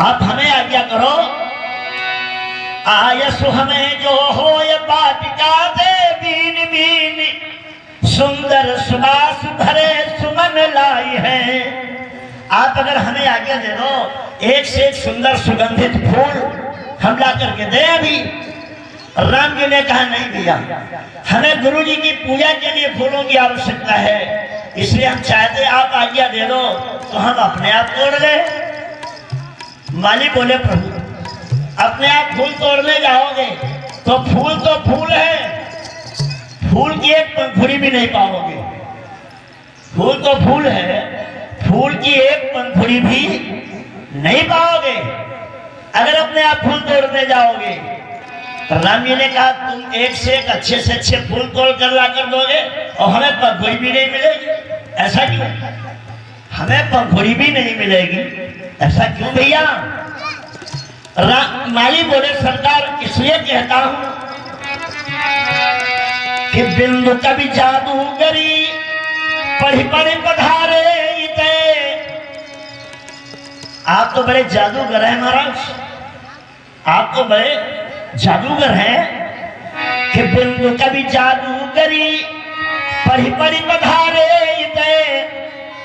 आप हमें आज्ञा करो, आयसु हमें जो हो ये वाटिका दे बीन बीन सुंदर सुबास भरे सुमन लाई है। आप अगर हमें आज्ञा दे दो, एक से एक सुंदर सुगंधित फूल हम ला करके दे। अभी राम जी ने कहा नहीं भैया, हमें गुरु जी की पूजा के लिए फूलों की आवश्यकता है, इसलिए हम चाहते आप आज्ञा दे दो तो हम अपने आप तोड़ ले। माली बोले प्रभु अपने आप फूल तोड़ने जाओगे तो फूल है, फूल की एक पंखुड़ी भी नहीं पाओगे। फूल तो फूल है, फूल की एक पंखुड़ी भी नहीं पाओगे अगर अपने आप फूल तोड़ने जाओगे। राम जी ने कहा तुम एक से एक अच्छे से अच्छे फूल तोड़ कर ला कर दोगे और हमें पंखुड़ी भी नहीं मिलेगी, ऐसा क्यों? हमें पंखुड़ी भी नहीं मिलेगी, ऐसा क्यों भैया? माली बोले सरकार इसलिए कहता हूं कि बिंदु कभी जादूगरी पढ़ी पढ़ी पधारे। आप तो बड़े जादूगर हैं महाराज, आप तो बड़े जादूगर हैं कि बिंदु कभी जादूगरी पढ़ी पढ़ी पधारे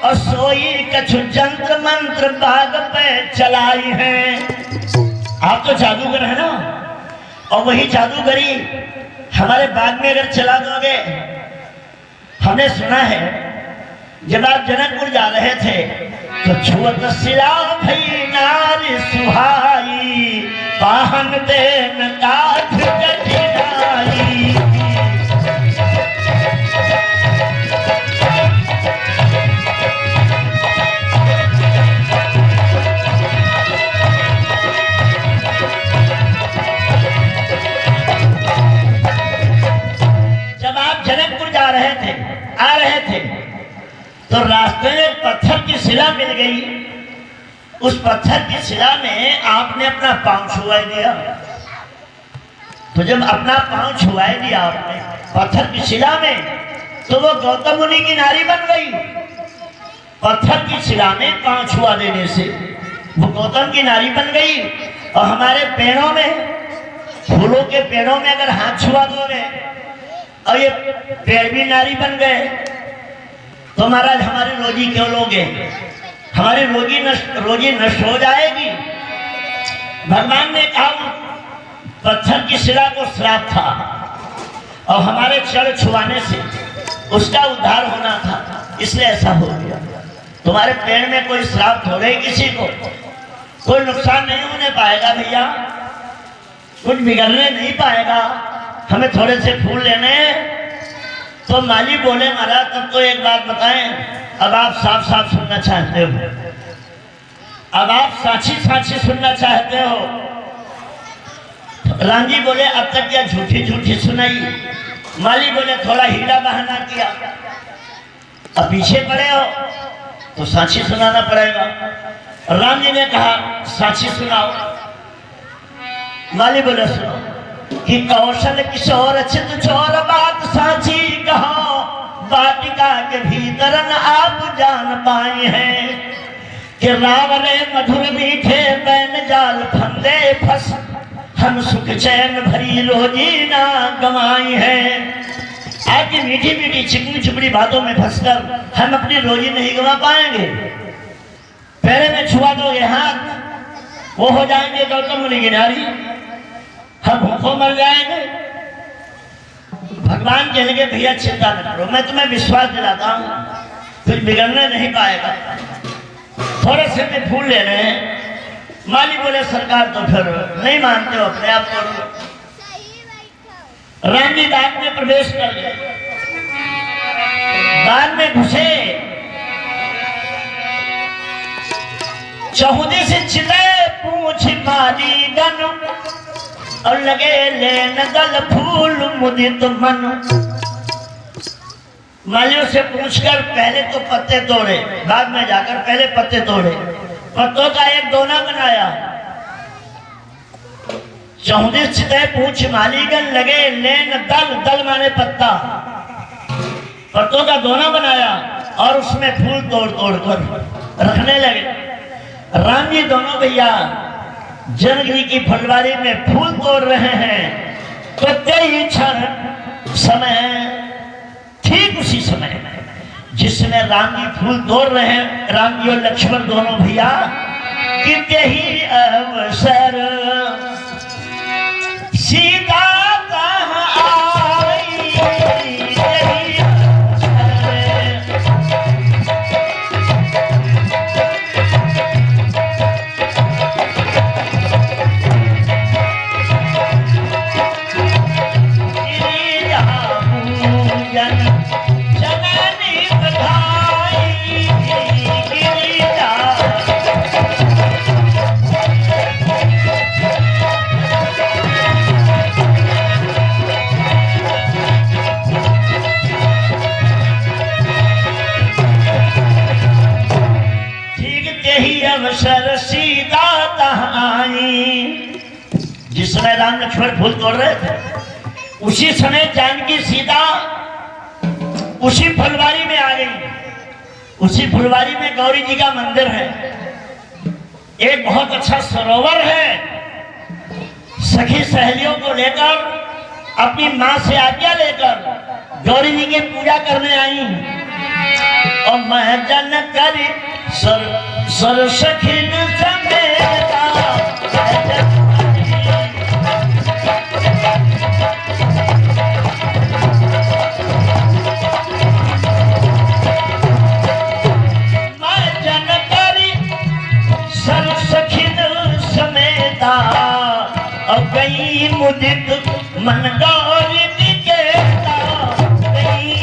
और सोई कछु जंत्र मंत्र बाग पे चलाई है। आप तो जादूगर है ना, और वही जादूगरी हमारे बाग में अगर चला दोगे। हमने सुना है जब आप जनकपुर जा रहे थे तो छुअत सिला भई नारी सुहाई पाहन देन काठ कठिनाई। जब आप जनकपुर जा रहे थे, आ रहे थे तो रास्ते में पत्थर की शिला मिल गई। उस पत्थर की शिला में आपने अपना पांव छुआई दिया। तो जब अपना पांव छुआई दिया आपने पत्थर की शिला में, तो वो गौतम मुनि की नारी बन गई। पत्थर की शिला में पांव छुआ देने से वो गौतम की नारी बन गई। और हमारे पेड़ों में, फूलों के पेड़ों में अगर हाथ छुआ दोगे और ये पेड़ भी नारी बन गए तो महाराज हमारी रोजी क्यों लोगे? हमारी रोजी नष्ट हो जाएगी। भगवान ने कहा पत्थर की शिला को श्राप था और हमारे चरण छुआने से उसका उद्धार होना था, इसलिए ऐसा हो गया। तुम्हारे पेड़ में कोई श्राप थोड़े ही किसी को कोई नुकसान नहीं होने पाएगा भैया, कुछ बिगड़ने नहीं पाएगा। हमें थोड़े से फूल लेने। तो माली बोले महाराज तब तो एक बात बताएं, अब आप साफ साफ सुनना चाहते हो, अब आप साक्षी साक्षी सुनना चाहते हो। राम जी बोले अब तक क्या झूठी झूठी सुनाई? माली बोले थोड़ा हीरा बहाना किया। अब पीछे पड़े हो तो साक्षी सुनाना पड़ेगा। राम जी ने कहा साक्षी सुनाओ। माली बोले सुनो कि कौशल किशोर चित चोर बात साची कहो, वाटिका के भीतर न आप जान पाए हैं कि रावरे मधुर मीठे बैन जाल फंदे फंस हम सुख चैन भरी रोजी ना गंवाई है। आज मीठी मीठी चिकनी चुपड़ी बातों में फंसकर हम अपनी रोजी नहीं गंवा पाएंगे। पैरे में छुआ दोगे हाथ, वो हो जाएंगे गौतम मुनि की नारी, हम भूखों मर जाएंगे। भगवान कहेंगे भैया चिंता न करो, मैं तुम्हें विश्वास दिलाता हूं, कुछ बिगड़ने नहीं पाएगा। थोड़े से में फूल ले रहे हैं। माली बोले सरकार तो फिर नहीं मानते हो, अपने आप को। राम जी बाग में प्रवेश कर गए, बाग में घुसे, चौहदी से चिले पूछ माली गन और लगे लेन दल फूल मुदित मन। मालियों से पूछकर पहले तो पत्ते तोड़े, बाद में जाकर पहले पत्ते तोड़े, पत्तों का एक दोना बनाया। चौहदी चिते पूछ मालीगन लगे लेन दल, दल माने पत्ता, पत्तों का दोना बनाया और उसमें फूल तोड़ तोड़ कर रखने लगे। राम जी दोनों भैया जनक जी की फुलवारी में फूल तोड़ रहे हैं तो कई क्षण समय, ठीक उसी समय जिसमें राम जी फूल तोड़ रहे हैं, राम जी और लक्ष्मण दोनों भैया, कि ही अवसर सीता कहाँ आई, यही अवसर सीता आई। जिस समय राम लक्ष्मण फूल तोड़ रहे थे उसी समय जानकी सीता उसी फुलवारी में आ गई। उसी फुलवारी में गौरी जी का मंदिर है, एक बहुत अच्छा सरोवर है। सखी सहेलियों को लेकर, अपनी मां से आज्ञा लेकर गौरी जी की पूजा करने आई। और मैं जन करी सर सखिन समेता, मैं जन करी सर सखिन समेता, और गई मुदित मन गौरी निकेता गई।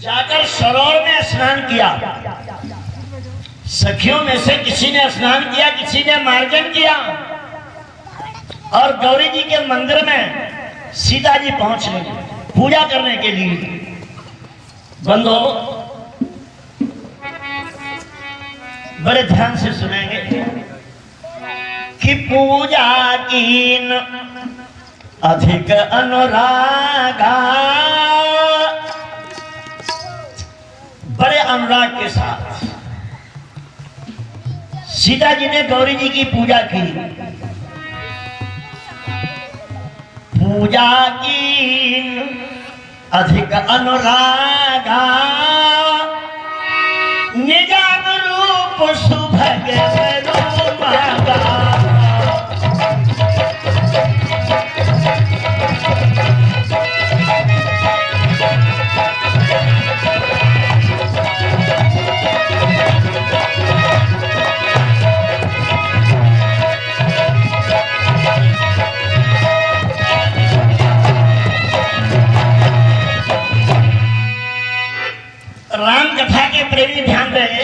जाकर सरोवर में स्नान किया। सखियों में से किसी ने स्नान किया, किसी ने मार्जन किया, और गौरी जी के मंदिर में सीता जी पहुंच गई पूजा करने के लिए। बंधो बड़े ध्यान से सुनेंगे कि पूजा कीन अधिक अनुरागा, बड़े अनुराग के साथ सीता जी ने गौरी जी की पूजा की। पूजा कीन अधिक अनुरागा, निजान रूप सुभग मागा। राम कथा के प्रेमी ध्यान रहे,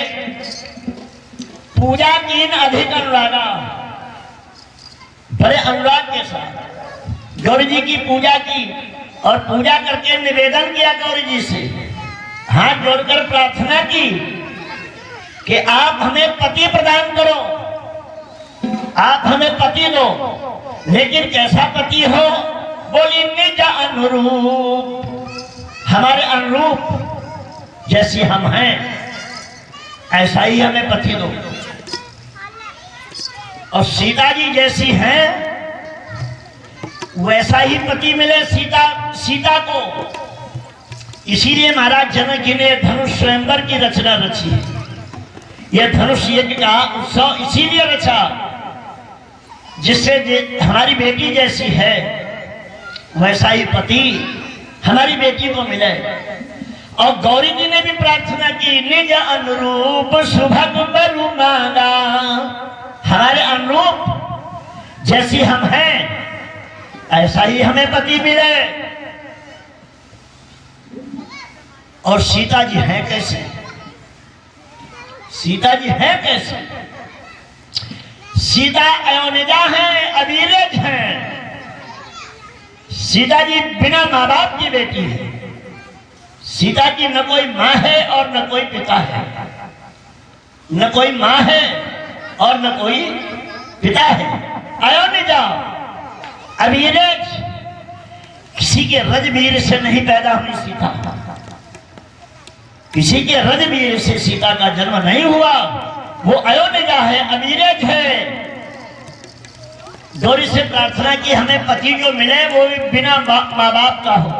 पूजा कीन अधिक अनुरागा, बड़े अनुराग के साथ गौरी जी की पूजा की। और पूजा करके निवेदन किया गौरी जी से, हाथ जोड़कर प्रार्थना की कि आप हमें पति प्रदान करो, आप हमें पति दो, लेकिन कैसा पति हो? बोली निज अनुरूप, हमारे अनुरूप जैसी हम हैं ऐसा ही हमें पति दो। और सीता जी जैसी हैं वैसा ही पति मिले सीता को। इसीलिए महाराज जनक जी ने धनुष स्वयंवर की रचना रची। यह धनुष यज्ञ का उत्सव इसीलिए रचा जिससे हमारी बेटी जैसी है वैसा ही पति हमारी बेटी को मिले। और गौरी जी ने भी प्रार्थना की, निज अनुरूप सुभग बरु मांगा, हमारे अनुरूप जैसी हम हैं ऐसा ही हमें पति मिले। और सीता जी हैं कैसे? सीता जी हैं कैसे? सीता अयोनिजा हैं, अविरज हैं। सीता जी बिना माँ बाप की बेटी है। सीता की न कोई माँ है और न कोई पिता है, न कोई माँ है और न कोई पिता है। अयोनिजा अमीरेज किसी के रजवीर से नहीं पैदा हुई सीता, किसी के रजवीर से सीता का जन्म नहीं हुआ। वो अयोनिजा है, अमीरेज है। गौरी से प्रार्थना की हमें पति जो मिले वो भी बिना माँ बाप का हो,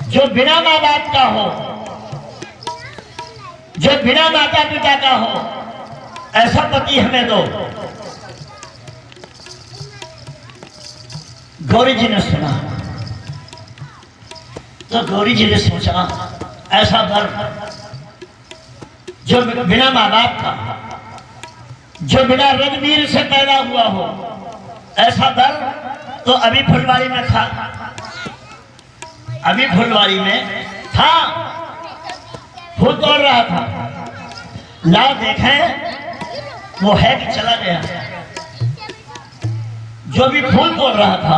जो बिना माँ बाप का हो, जो बिना माता पिता का हो, ऐसा पति हमें दो। गौरी जी ने सुना तो गौरी जी ने सोचा ऐसा वर जो बिना माँ बाप का, जो बिना रजवीर से पैदा हुआ हो, ऐसा दर तो अभी फुलवारी में था, अभी फुलवारी में था, फूल तोड़ रहा था। लाओ देखें वो है कि चला गया। जो भी फूल तोड़ रहा था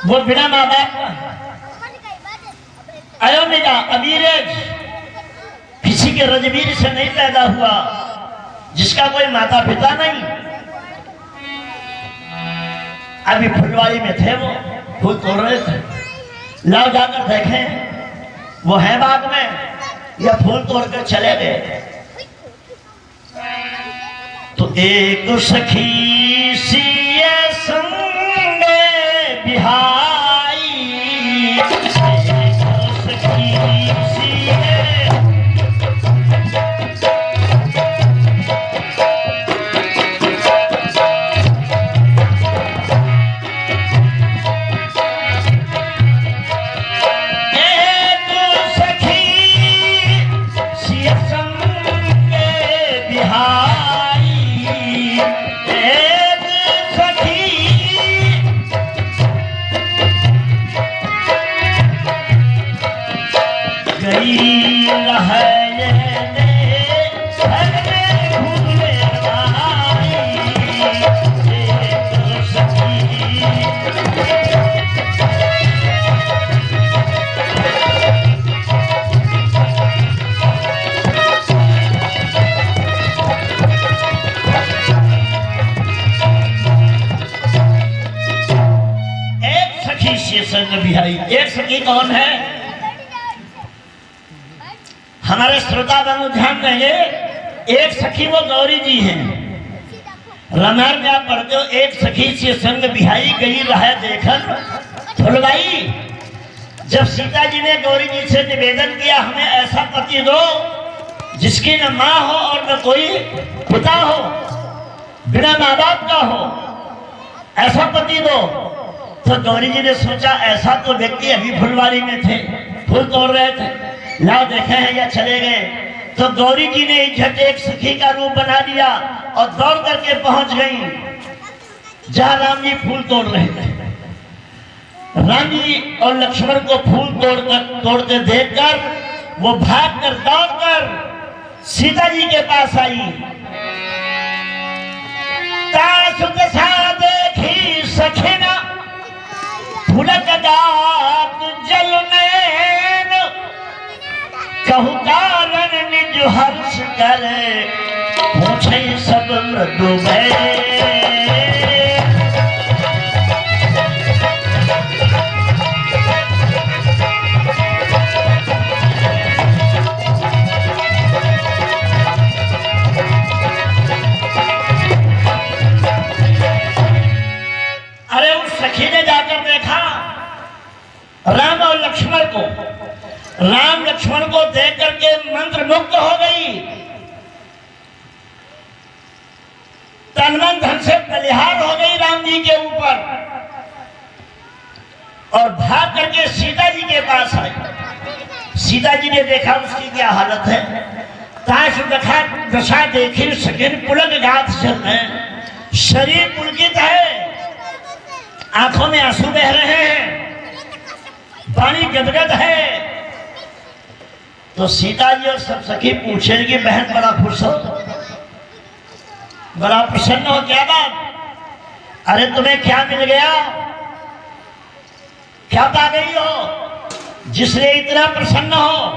वो बिना माँ बाप का, अयोनिजा अमीरेज, किसी के रजवीर से नहीं पैदा हुआ, जिसका कोई माता पिता नहीं। अभी फुलवारी में थे, वो फूल तोड़ रहे थे। लाओ जाकर देखें वो है बाग में या फूल तोड़कर चले गए। तो एक सखी सी संग बिहाई, एक सखी सी बिहारी। एक सखी कौन है? हमारे श्रोता बंधु ध्यान देंगे, एक सखी वो गौरी जी हैं। रामायण में आप पढ़ते हो, एक सखी से संग बिहाई गई रहा देखन फुलवाई। जब सीता जी ने गौरी जी से निवेदन किया हमें ऐसा पति दो जिसकी न माँ हो और न कोई पिता हो, बिना माँ बाप का हो, ऐसा पति दो, तो गौरी जी ने सोचा ऐसा तो व्यक्ति अभी फुलवारी में थे, फूल तोड़ रहे थे, लाओ देखे हैं या चले गए। तो गौरी जी ने झट एक सखी का रूप बना दिया और दौड़ करके पहुंच गई जहां राम जी फूल तोड़ रहे थे। राम जी और लक्ष्मण को फूल तोड़ते देखकर वो भागकर दौड़कर सीता जी के पास आई। देखी सखिना फुलक गात जल नैन, कहु कारण निज हर्ष करे, पूछे सब मृदु राम और लक्ष्मण को, राम लक्ष्मण को देख करके मंत्र मुक्त हो गई, तन मन धन से बलिहार हो गई राम जी के ऊपर और भाग करके सीता जी के पास आई। सीता जी ने देखा उसकी क्या हालत है। ताश दशा देखी सकिन पुलक गात चल रहे, शरीर पुलकित है, आंखों में आंसू बह रहे हैं, पानी गदगद है। तो सीता जी और सब सखी पूछे कि बहन बड़ा खुश हो, बड़ा प्रसन्न हो, क्या बात? अरे तुम्हें क्या मिल गया, क्या पा गई हो जिसने इतना प्रसन्न हो?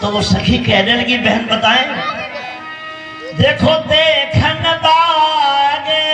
तो वो सखी कहने लगी, बहन बताएं। देखो देखन बागे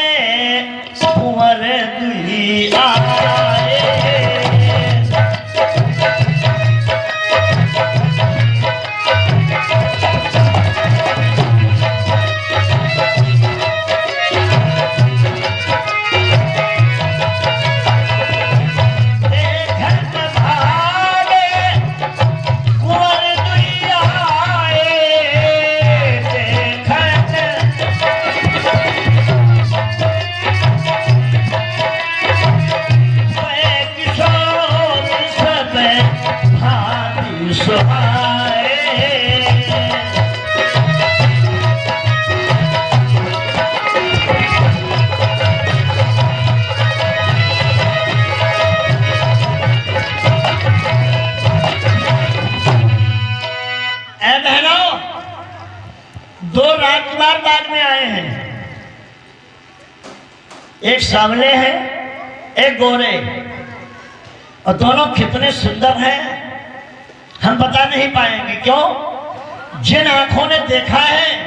एक सांवले हैं एक गोरे, और दोनों कितने सुंदर हैं हम बता नहीं पाएंगे। क्यों? जिन आंखों ने देखा है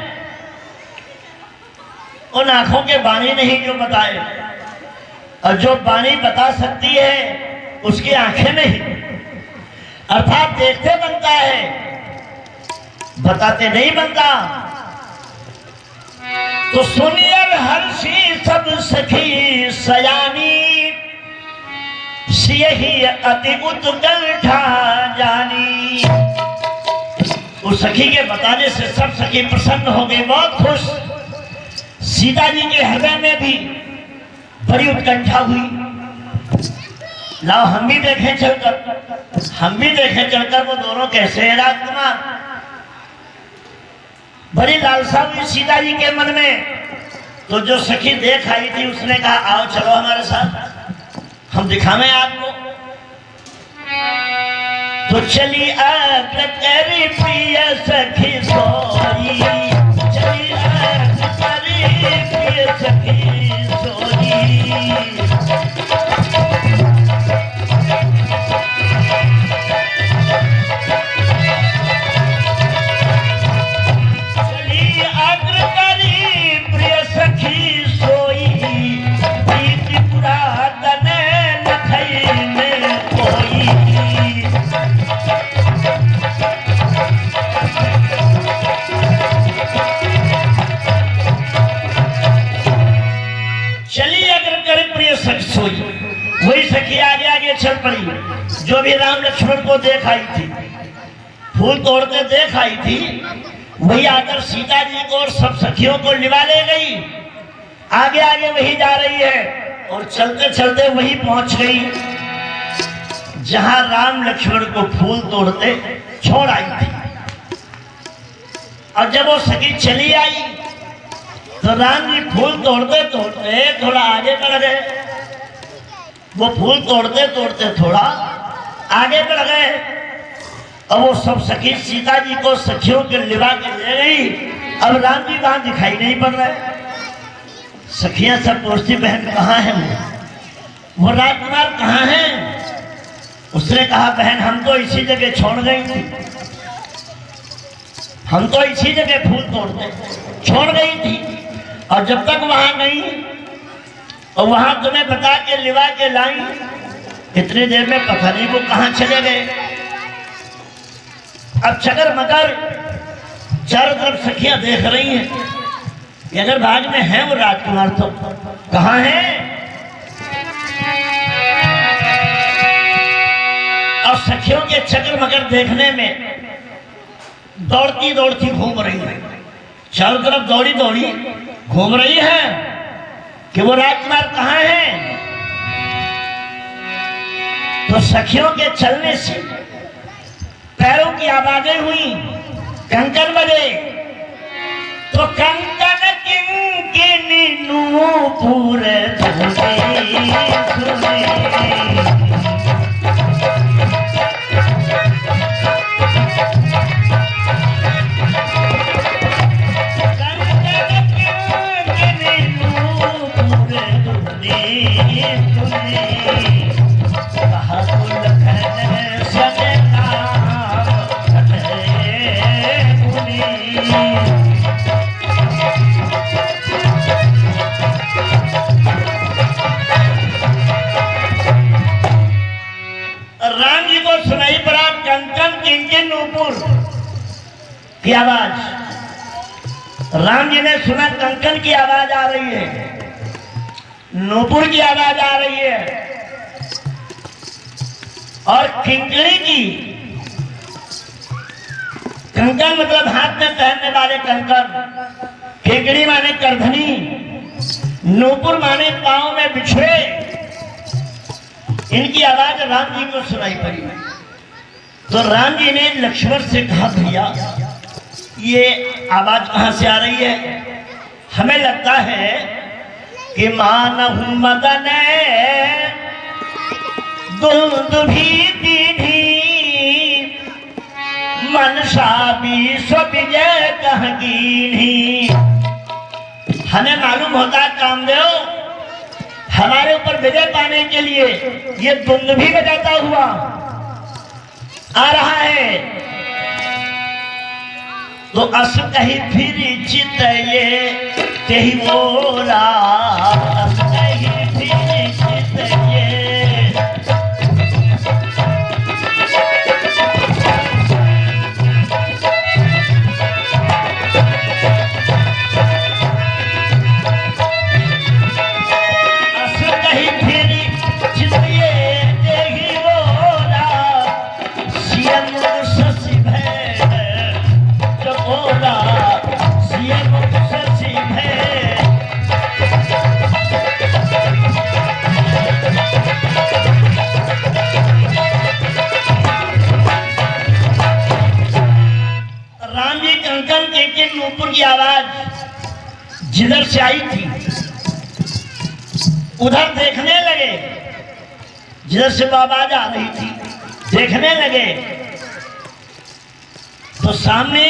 उन आंखों के वाणी नहीं जो बताए, और जो वाणी बता सकती है उसकी आंखें नहीं। अर्थात देखते बनता है, बताते नहीं बनता। तो सुनिए हर्षी सब सखी सयानी, यही अति उत्कंठा जानी। उस सखी के बताने से सब सखी प्रसन्न हो गए, बहुत खुश। सीता जी के हृदय में भी बड़ी उत्कंठा हुई। लाओ हम भी देखें चलकर, हम भी देखें चलकर वो दोनों कैसे हैं राजकुमार। बड़ी लालसा हुई सीता जी के मन में। तो जो सखी देख आई थी उसने कहा आओ चलो हमारे साथ, हम दिखावें आपको। तो चली आगरी प्रिय सखी सोई, चली आगरी प्रिय सखी सोई। चली आगरी प्रिय सखी सोई, प्रीति पुरातन सोई। वही सखी आगे आगे चल पड़ी जो भी राम लक्ष्मण को देख आई थी, फूल तोड़ते देख आई थी, वही आकर सीता जी को और सब सखियों को लिवा ले गई। आगे आगे वही जा रही है और चलते चलते वही पहुंच गई जहां राम लक्ष्मण को फूल तोड़ते छोड़ आई थी। और जब वो सखी चली आई तो राम जी फूल तोड़ते तोड़ते थोड़ा आगे बढ़ गए। वो फूल तोड़ते तोड़ते थोड़ा आगे बढ़ गए और वो सब सखी सीता जी को सखियों के लिवा के ले गई। अब राम जी वहां दिखाई नहीं पड़ रहे। सखियां सब पूछती बहन कहाँ है वो राजकुमार कहाँ है? उसने कहा बहन हम तो इसी जगह छोड़ गई थी, हम तो इसी जगह फूल तोड़ते छोड़ गई थी। और जब तक वहां गई और वहां तुम्हें बता के लिवा के लाई, इतनी देर में पता नहीं वो कहां चले गए। अब चकर मकर चारों तरफ सखियां देख रही हैं कि अगर भाग में है वो राजकुमार तो कहां है। और सखियों के चक्कर मकर देखने में दौड़ती दौड़ती घूम रही है, चारों तरफ दौड़ी दौड़ी घूम रही है कि वो राजकुमार कहाँ है। तो सखियों के चलने से पैरों की आवाजें हुई, कंकन बजे। तो कंकन किंकिनी नूपुर की आवाज। राम जी ने सुना कंकन की आवाज आ रही है, नूपुर की आवाज आ रही है और किंकड़ी की। कंकन मतलब हाथ में पहनने वाले कंकन, किंकड़ी माने करधनी, नूपुर माने पांव में बिछुए। इनकी आवाज राम जी को सुनाई पड़ी। तो राम जी ने लक्ष्मण से कहा भैया ये आवाज कहां से आ रही है? हमें लगता है कि मानहु मदन दुंदुभी दीधी मनसा विश्व विजय कहकीनी। हमें मालूम होता कामदेव हमारे ऊपर विजय पाने के लिए ये दुंदुभी बजाता हुआ आ रहा है। तो अस कही फिर चित ये तेही बोला, अस कही फिर चित ये। नूपुर की आवाज जिधर से आई थी उधर देखने लगे, जिधर से आवाज आ रही थी देखने लगे तो सामने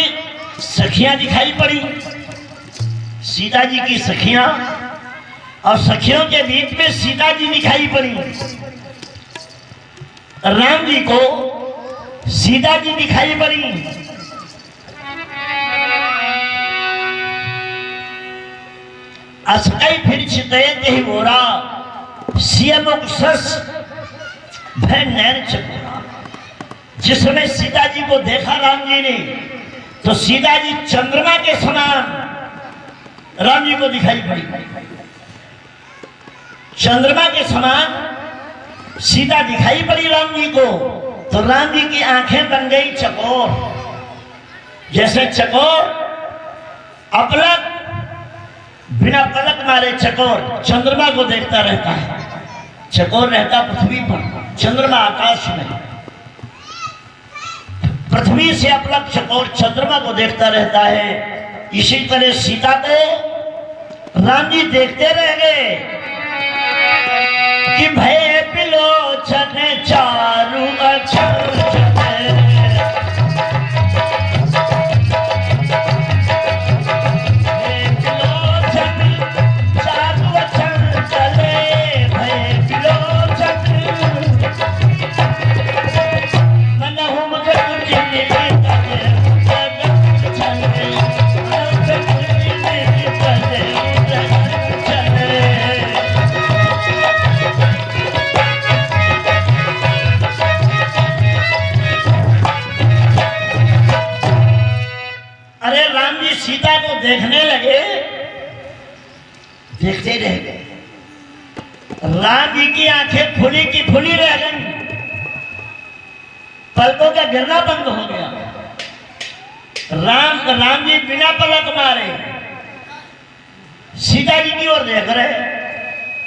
सखियां दिखाई पड़ी, सीता जी की सखियां, और सखियों के बीच में सीता जी दिखाई पड़ी। राम जी को सीता जी दिखाई पड़ी। असकई फिर चितये तेहि बोरा, सियमुख सस भय नैन चकोरा। जिस समय सीता जी को देखा राम जी ने तो सीता जी चंद्रमा के समान राम जी को दिखाई पड़ी। चंद्रमा के समान सीता दिखाई पड़ी राम जी को। तो राम जी की आंखें बन गई चकोर, जैसे चकोर अपलक बिना पलक मारे चकोर चंद्रमा को देखता रहता है। चकोर रहता पृथ्वी पर, चंद्रमा आकाश में। पृथ्वी से अपलक चकोर चंद्रमा को देखता रहता है। इसी तरह सीता को राम जी देखते रह गए कि भय बिलोचन चारु अक्षर। सीता को देखने लगे, देखते रह गए। राम जी की आंखें खुली की खुली रह गई, पलकों का गिरना बंद हो गया। राम जी बिना पलक मारे सीता जी की ओर देख रहे,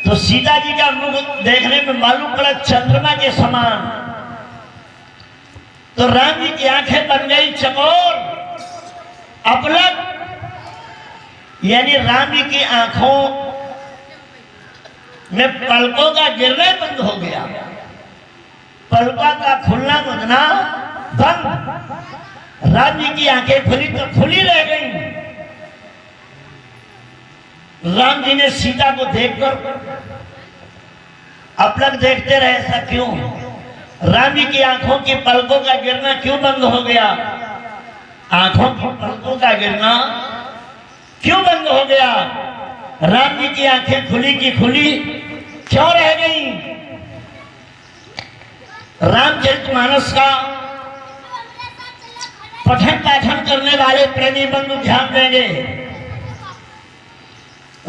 तो सीता जी का मुख देखने में मालूम पड़ा चंद्रमा के समान। तो राम जी की आंखें बन गई चकोर अपलक, यानी राम जी की आंखों में पलकों का गिरना बंद हो गया, पलकों का खुलना मुदना बंद। राम जी की आंखें खुली तो खुली रह गई। राम जी ने सीता को देखकर अपलक देखते रहे, ऐसा क्यों? राम जी की आंखों की पलकों का गिरना क्यों बंद हो गया? आंखों की पलकों का गिरना क्यों बंद हो गया? राम जी की आंखें खुली की खुली क्यों रह गई? रामचरितमानस का पठन पाठन करने वाले प्रेमी बंधु ध्यान देंगे।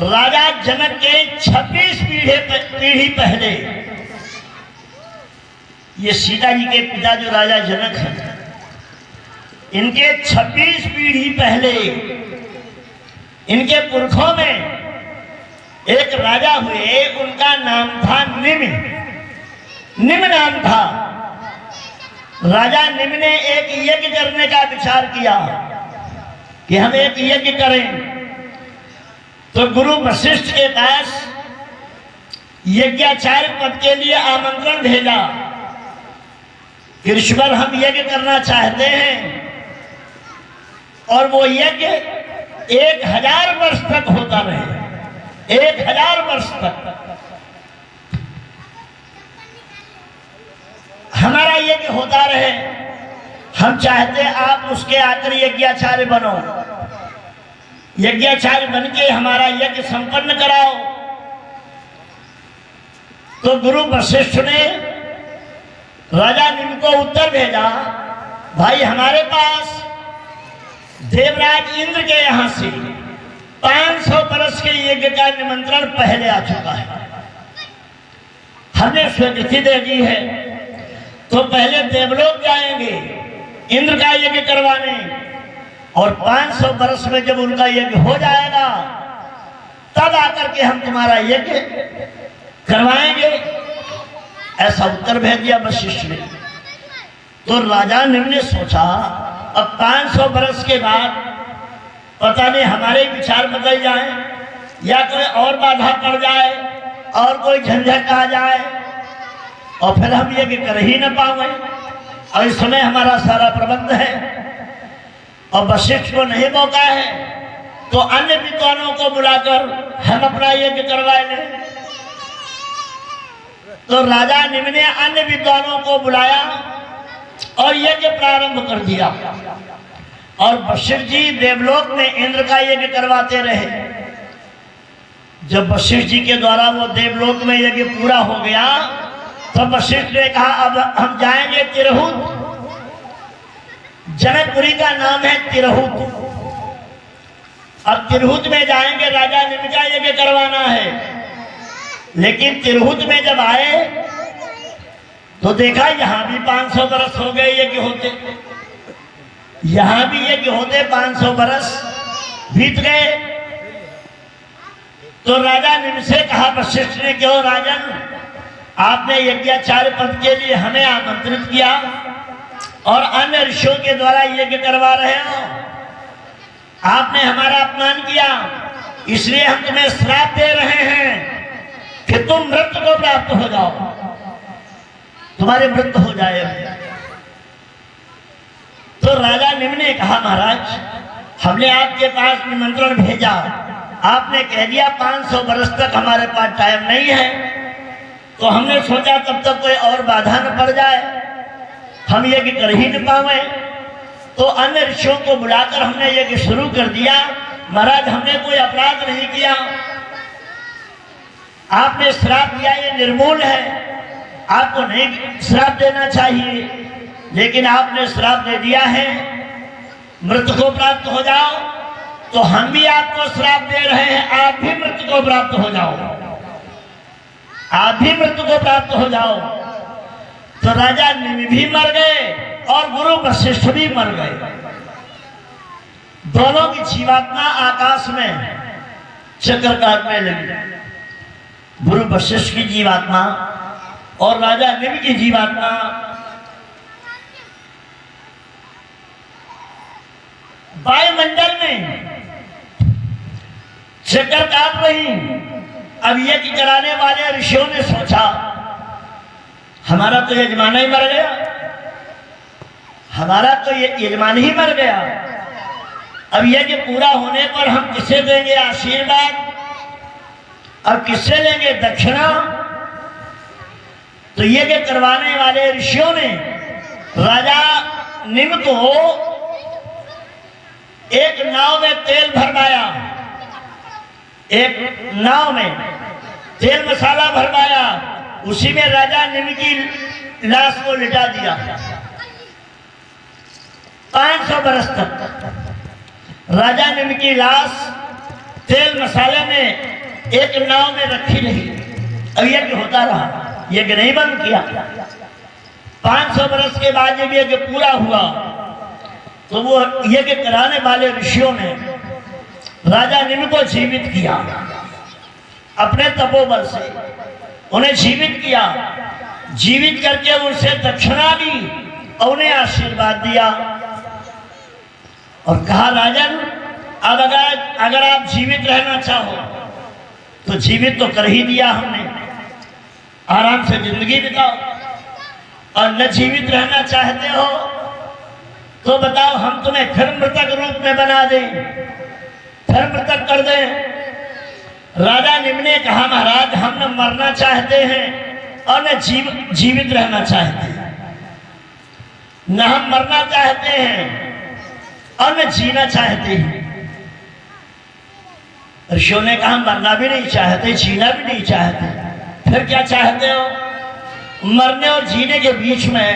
राजा जनक के 26 पीढ़ी पहले, ये सीता जी के पिता जो राजा जनक हैं, इनके 26 पीढ़ी पहले इनके पुरखों में एक राजा हुए, उनका नाम था निम नाम था। राजा निम ने एक यज्ञ करने का विचार किया कि हम एक यज्ञ करें। तो गुरु वशिष्ठ के पास यज्ञाचार्य पद के लिए आमंत्रण भेजा कि ऋषिवर हम यज्ञ करना चाहते हैं, और वो यज्ञ 1000 वर्ष तक होता रहे, 1000 वर्ष तक। हमारा यज्ञ होता रहे। हम चाहते आप उसके आकर यज्ञाचार्य बनो, यज्ञाचार्य बन के हमारा यज्ञ संपन्न कराओ। तो गुरु वशिष्ठ ने राजा निम्न को उत्तर भेजा, भाई हमारे पास देवराज इंद्र के यहां से 500 वर्ष के यज्ञ का निमंत्रण पहले आ चुका है, हमने स्वीकृति दे दी है। तो पहले देवलोक जाएंगे इंद्र का यज्ञ करवाने, और 500 वर्ष में जब उनका यज्ञ हो जाएगा तब आकर के हम तुम्हारा यज्ञ करवाएंगे, ऐसा उत्तर भेज दिया वशिष्ठ ने। तो राजा निम्न ने सोचा अब 500 वर्ष के बाद पता नहीं हमारे विचार बदल जाए या कोई और बाधा पड़ जाए और कोई झंझट आ जाए और फिर हम ये कर ही न पाए, और इस समय हमारा सारा प्रबंध है और वशिष्ठ को नहीं मौका है, तो अन्य विद्वानों को बुलाकर हम अपना यज्ञ करवाए लें। तो राजा निम्न ने अन्य विद्वानों को बुलाया और यज्ञ प्रारंभ कर दिया, और वशिष्ठ जी देवलोक में इंद्र का यज्ञ करवाते रहे। जब वशिष्ठ जी के द्वारा वो देवलोक में यज्ञ पूरा हो गया तो वशिष्ठ ने कहा अब हम जाएंगे तिरहुत। जनकपुरी का नाम है तिरहुत। अब तिरहुत में जाएंगे, राजा निम्न का यज्ञ करवाना है। लेकिन तिरहुत में जब आए तो देखा यहाँ भी 500 वर्ष हो गए यज्ञ होते, यहाँ भी यज्ञ होते 500 वर्ष बीत गए। तो राजा निम्न से कहा वशिष्ठ ने, क्यों राजन, आपने यज्ञाचार्य पद के लिए हमें आमंत्रित किया और अन्य ऋषियों के द्वारा यज्ञ करवा रहे हो, आपने हमारा अपमान किया, इसलिए हम तुम्हें श्राप दे रहे हैं कि तुम मृत्यु को प्राप्त हो जाओ, तुम्हारी मृत्यु हो जाए। तो राजा निम्न ने कहा, महाराज हमने आपके पास निमंत्रण भेजा, आपने कह दिया 500 वर्ष तक हमारे पास टाइम नहीं है, तो हमने सोचा तब तक कोई और बाधा न पड़ जाए, हम यज्ञ कर ही न पाए। तो अन्य ऋषियों को बुलाकर हमने यज्ञ शुरू कर दिया। महाराज हमने कोई अपराध नहीं किया, आपने श्राप दिया ये निर्मूल है, आपको नहीं श्राप देना चाहिए, लेकिन आपने श्राप दे दिया है मृत्यु को प्राप्त हो जाओ, तो हम भी आपको श्राप दे रहे हैं, आप भी मृत्यु को प्राप्त हो जाओ, आप भी मृत्यु को प्राप्त हो जाओ। तो राजा निम्न भी मर गए और गुरु वशिष्ठ भी मर गए। दोनों की जीवात्मा आकाश में चक्कर काटने लगी। गुरु वशिष्ठ की जीवात्मा और राजा निम्न की जीवात्मा वायुमंडल में चक्कर काट रही। अब यज्ञ कराने वाले ऋषियों ने सोचा हमारा तो यजमान ही मर गया, हमारा तो ये यजमान ही मर गया, अब यज्ञ पूरा होने पर हम किसे देंगे आशीर्वाद, अब किससे लेंगे दक्षिणा। तो यज्ञ करवाने वाले ऋषियों ने राजा निम्न को एक नाव में तेल भरवाया, एक नाव में तेल मसाला भरवाया, उसी में राजा निम्न की लाश को लिटा दिया। 500 वर्ष तक राजा निम्न की लाश तेल मसाले में एक नाव में रखी रही। अब यज्ञ होता रहा, यज्ञ नहीं बंद किया। 500 वर्ष के बाद जब यज्ञ पूरा हुआ तो वो यज्ञ कराने वाले ऋषियों ने राजा निम्न को जीवित किया, अपने तपोबल से उन्हें जीवित किया, जीवित करके उनसे दक्षिणा दी और उन्हें आशीर्वाद दिया और कहा राजन अब अगर आप जीवित रहना चाहो तो जीवित तो कर ही दिया हमने, आराम से जिंदगी बिताओ, और न जीवित रहना चाहते हो तो बताओ हम तुम्हें फिर मृतक रूप में बना दें, फिर मृतक कर दें। राजा निम्न ने कहा महाराज हम न मरना चाहते हैं और न जीवित रहना चाहते हैं, न हम मरना चाहते हैं और न जीना चाहते हैं। ऋषियों ने कहा मरना भी नहीं चाहते, जीना भी नहीं चाहते, फिर क्या चाहते हो? मरने और जीने के बीच में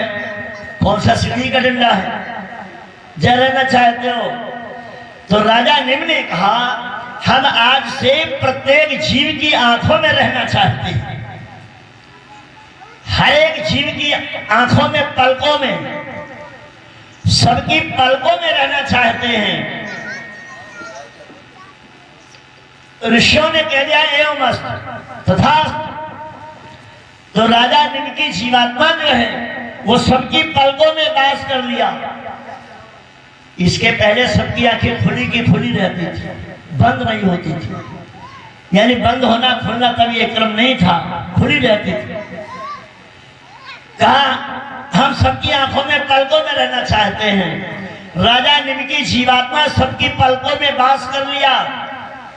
कौन सा सीढ़ी का डंडा है? जय रहना चाहते हो? तो राजा निम्न ने कहा हम आज से प्रत्येक जीव की आंखों में रहना चाहते हैं, हर एक जीव की आंखों में, पलकों में, सबकी पलकों में रहना चाहते हैं। ऋषियों ने कह दिया एवं अस्तु तथास्तु। तो राजा निम्न की जीवात्मा जो है वो सबकी पलकों में वास कर लिया। इसके पहले सबकी आंखें खुली की खुली रहती थी, बंद नहीं होती थी, यानी बंद होना खुलना कभी एक क्रम नहीं था, खुली रहती थी। कहा हम सबकी आंखों में, पलकों में रहना चाहते हैं। राजा निम्न की जीवात्मा सबकी पलकों में वास कर लिया,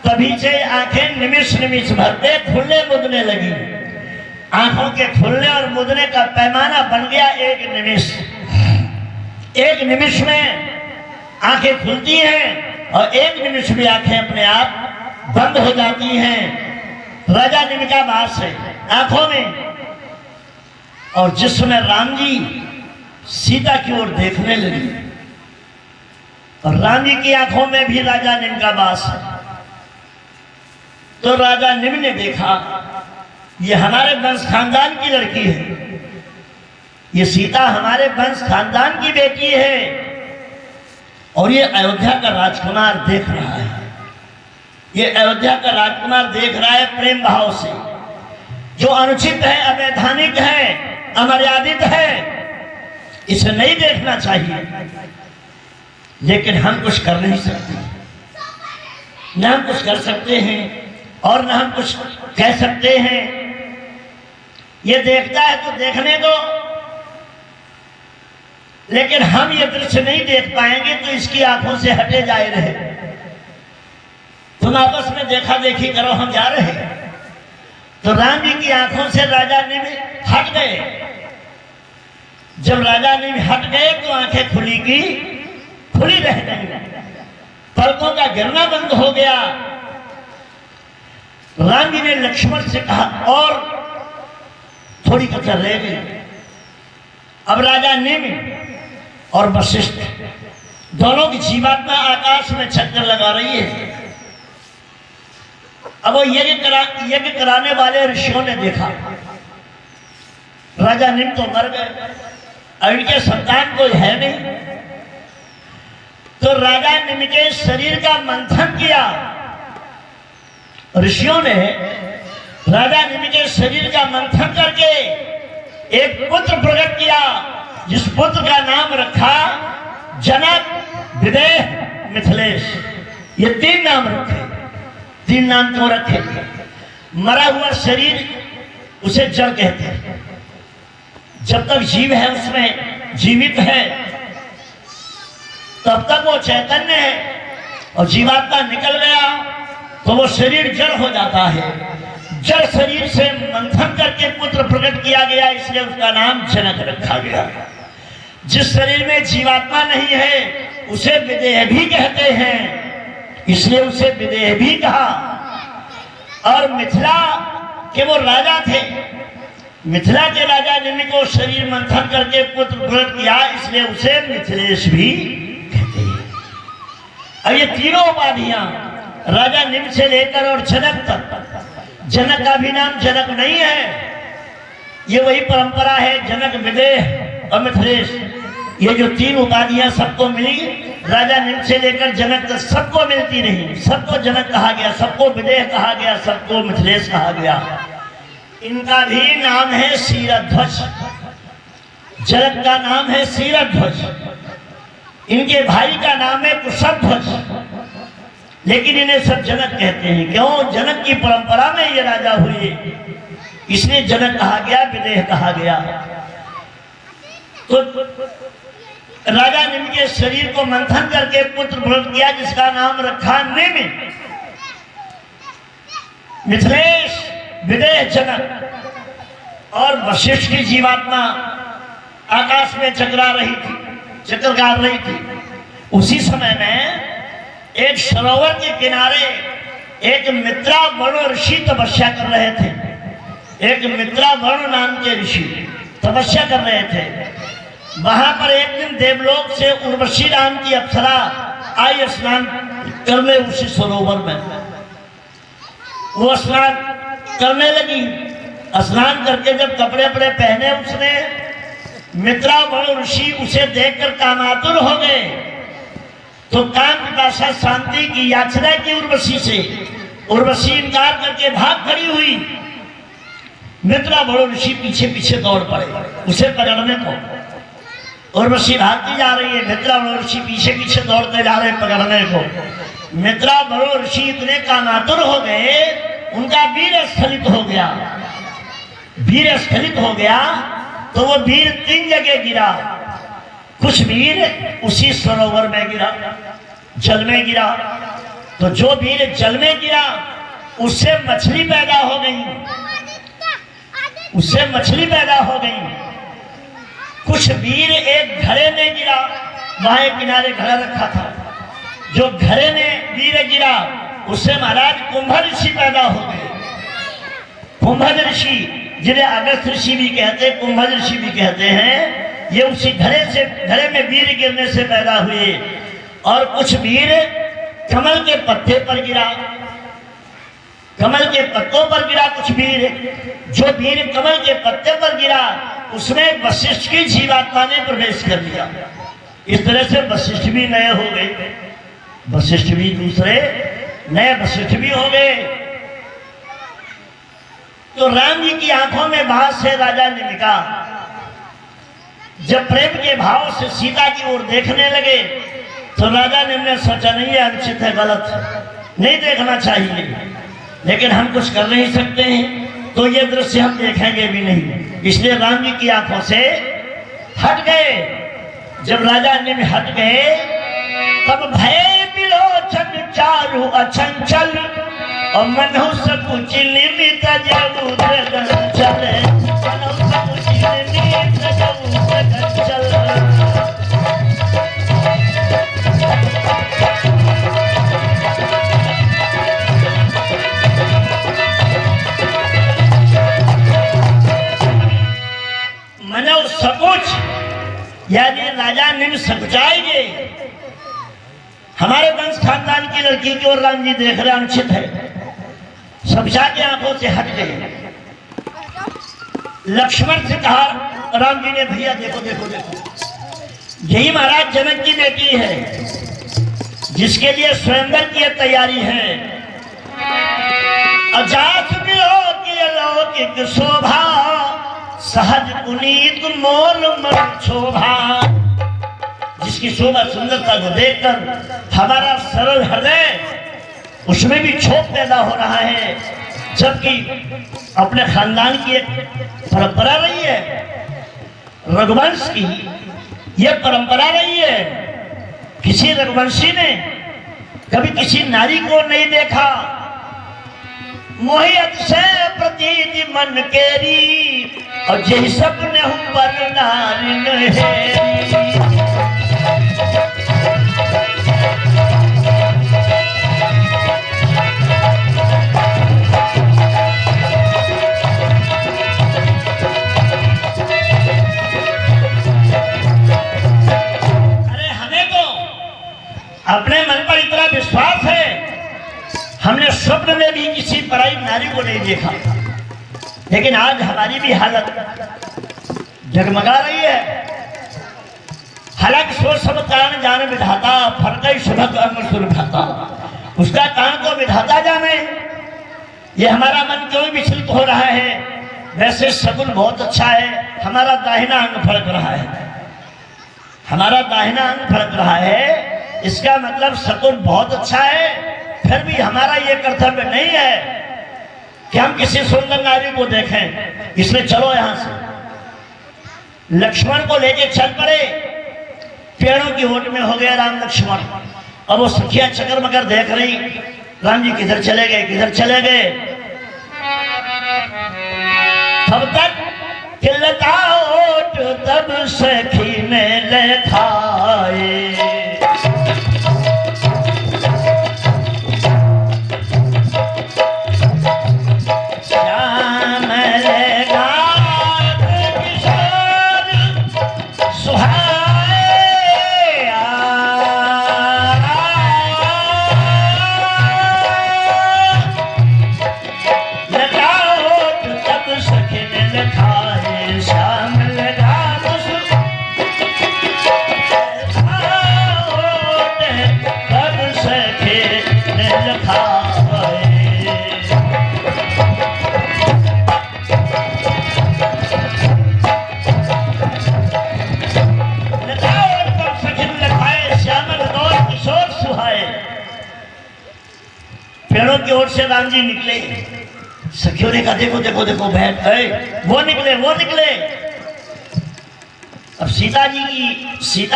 तभी से आंखें निमिष निमिष भर पे खुलने मुदने लगी। आंखों के खुलने और मुदने का पैमाना बन गया एक निमिष। एक निमिष में आंखें खुलती हैं और एक निमिष में आंखें अपने आप बंद हो जाती हैं। राजा निम्न का वास है आंखों में। और जिस समय राम जी सीता की ओर देखने लगे और राम जी की आंखों में भी राजा निम्न का वास है, तो राजा निम्न ने देखा ये हमारे वंश खानदान की लड़की है, ये सीता हमारे वंश खानदान की बेटी है और ये अयोध्या का राजकुमार देख रहा है। ये अयोध्या का राजकुमार देख रहा है प्रेम भाव से। जो अनुचित है, अवैधानिक है, अमर्यादित है, इसे नहीं देखना चाहिए। लेकिन हम कुछ कर नहीं सकते, न हम कुछ कर सकते हैं और न हम कुछ कह सकते हैं। ये देखता है तो देखने दो, लेकिन हम ये दृश्य नहीं देख पाएंगे तो इसकी आंखों से हटे जाए रहे। तुम आपस में देखा देखी करो, हम जा रहे हैं। तो राम जी की आंखों से राजा निम्न हट गए। जब राजा निम्न हट गए तो आंखें खुली की खुली रह गई, पलकों का गिरना बंद हो गया। राम जी ने लक्ष्मण से कहा और थोड़ी कसर रह गई। अब राजा निम्न और वशिष्ठ दोनों की जीवात्मा आकाश में चक्कर लगा रही है। अब वो यज्ञ कराने वाले ऋषियों ने देखा राजा निम्न तो मर गए, अब इनके संतान कोई है नहीं। तो राजा निम्न के शरीर का मंथन किया। ऋषियों ने राजा निम्न के शरीर का मंथन करके एक पुत्र प्रकट किया, जिस पुत्र का नाम रखा जनक, विदेह, मिथिलेश। ये तीन नाम रखे। तीन नाम क्यों रखे? मरा हुआ शरीर उसे जड़ कहते हैं। जब तक जीव है उसमें जीवित है तब तक वो चैतन्य है, और जीवात्मा निकल गया तो वो शरीर जड़ हो जाता है। जड़ शरीर से मंथन करके पुत्र प्रकट किया गया, इसलिए उसका नाम जनक रखा गया। जिस शरीर में जीवात्मा नहीं है उसे विदेह भी कहते हैं, इसलिए उसे विदेह भी कहा। और मिथिला के वो राजा थे, मिथिला के राजा जिनको शरीर मंथन करके पुत्र प्रकट किया, इसलिए उसे मिथिलेश भी कहते हैं। अब ये तीनों उपाधियां राजा निम्न से लेकर और जनक तक, जनक का भी नाम जनक नहीं है, ये वही परंपरा है, जनक, विदेह और मिथिलेश। ये जो तीन उपाधियां सबको मिली, राजा निम्न से लेकर जनक तक सबको मिलती नहीं। सबको जनक कहा गया, सबको विदेह कहा गया, सबको मिथिलेश कहा गया। इनका भी नाम है शीरध्वज। जनक का नाम है शीरध्वज, इनके भाई का नाम है कुशध्वज, लेकिन इन्हें सब जनक कहते हैं। क्यों? जनक की परंपरा में ये राजा हुए, इसलिए जनक कहा गया, विदेह कहा गया। तो राजा निम्न के शरीर को मंथन करके पुत्र प्रकट किया, जिसका नाम रखा निम्न, मिथिलेश, विदेह, जनक। और वशिष्ठ की जीवात्मा आकाश में चकरा रही थी, चक्कर काट रही थी। उसी समय में एक सरोवर के किनारे एक मित्रा वरुण ऋषि तपस्या कर रहे थे। एक मित्रा वरुण नाम के ऋषि तपस्या कर रहे थे। वहां पर एक दिन देवलोक से उर्वशी नाम की अप्सरा आई स्नान करने उसी सरोवर में। वो स्नान करने लगी। स्नान करके जब कपड़े वपड़े पहने उसने, मित्रा वरुण ऋषि उसे देखकर कामातुर हो गए। तो काम पिपासा शांति की याचना की उर्वशी से। उर्वशी इनकार करके भाग खड़ी हुई। मित्रा वरुण ऋषि पीछे पीछे दौड़ पड़े उसे पकड़ने को। उर्वशी भागती जा रही है, मित्रा वरुण ऋषि पीछे पीछे दौड़ते जा रहे पकड़ने को। मित्रा वरुण ऋषि इतने कामातुर हो गए, उनका वीर स्खलित हो गया। वीर स्खलित हो गया तो वो वीर 3 जगह गिरा। कुछ वीर उसी सरोवर में गिरा, जल में गिरा। तो जो वीर जल में गिरा उससे मछली पैदा हो गई, उससे मछली पैदा हो गई। कुछ वीर एक घड़े में गिरा, वहां एक किनारे घड़ा रखा था। जो घड़े में वीर गिरा उससे महाराज कुंभ ऋषि पैदा हो गए। कुंभ ऋषि, जिन्हें अगस्त ऋषि भी कहते हैं, कुंभ ऋषि भी कहते हैं, ये उसी घड़े में वीर गिरने से पैदा हुए। और कुछ वीर कमल के पत्ते पर गिरा, कमल के पत्तों पर गिरा। कुछ वीर, जो वीर कमल के पत्ते पर गिरा उसमें वशिष्ठ की जीवात्मा ने प्रवेश कर लिया। इस तरह से वशिष्ठ भी नए हो गए, वशिष्ठ भी दूसरे नए वशिष्ठ भी हो गए। तो राम जी की आंखों में बात से राजा ने लिखा। जब प्रेम के भाव से सीता की ओर देखने लगे तो राजा ने सोचा नहीं है, अनुचित है, गलत है, नहीं देखना चाहिए, लेकिन हम कुछ कर नहीं सकते हैं तो ये दृश्य हम देखेंगे भी नहीं। इसलिए राम जी की आंखों से हट गए। जब राजा ने हट गए तब भय बिलोचन चारु अचंचल और मनु सकुच निमित जबू चल, मनु सकुच निमित जबू चल। मनो सकुच यानी राजा ने सकुचाएंगे। हमारे वंश खानदान की लड़की की ओर राम जी देख रहे, अनुचित है, सकुचा के आंखों से हट गए। लक्ष्मण से कहा, राम जी ने, भैया देखो देखो देखो, यही महाराज जनक की बेटी है जिसके लिए स्वयंवर की तैयारी है। अजात लौकिक शोभा सहज पुनीत मोल मन शोभा। जिसकी शोभा सुंदरता को देखकर हमारा सरल हृदय उसमें भी क्षोभ पैदा हो रहा है। जबकि अपने खानदान की एक परंपरा रही है, रघुवंश की यह परंपरा रही है। किसी रघुवंशी ने कभी किसी नारी को नहीं देखा। मोहियत से प्रतीति मन केरी और जही सपने पर नारिन है। अपने मन पर इतना विश्वास है, हमने स्वप्न में भी किसी पराई नारी को नहीं देखा। लेकिन आज हमारी भी हालत जगमगा रही है। हालांकि सोच सब कारण जाने विधाता, फरकई शुभ कर्म सुरभाता, उसका कारण को विधाता जाने। ये हमारा मन क्यों विचलित हो रहा है। वैसे सगुन बहुत अच्छा है, हमारा दाहिना अंग फड़क रहा है, हमारा दाहिना अंग फड़क रहा है, इसका मतलब सगुन बहुत अच्छा है। फिर भी हमारा ये कर्तव्य नहीं है कि हम किसी सुंदर नारी को देखें। इसलिए चलो यहां से। लक्ष्मण को लेके चल पड़े। पेड़ों की ओट में हो गया राम लक्ष्मण। अब वो सखिया चक्कर मकर देख रही, राम जी किधर चले गए, किधर चले गए। तब तक खिलता ओट तब सखी ने लखाए। श्याम लगात किशोर सुहाए, लगाओ तब सखी ने लखाए। श्याम पेड़ों की ओर से राम जी निकले। सखियों ने कहा देखो देखो देखो बहन, वो निकले वो निकले। अब सीता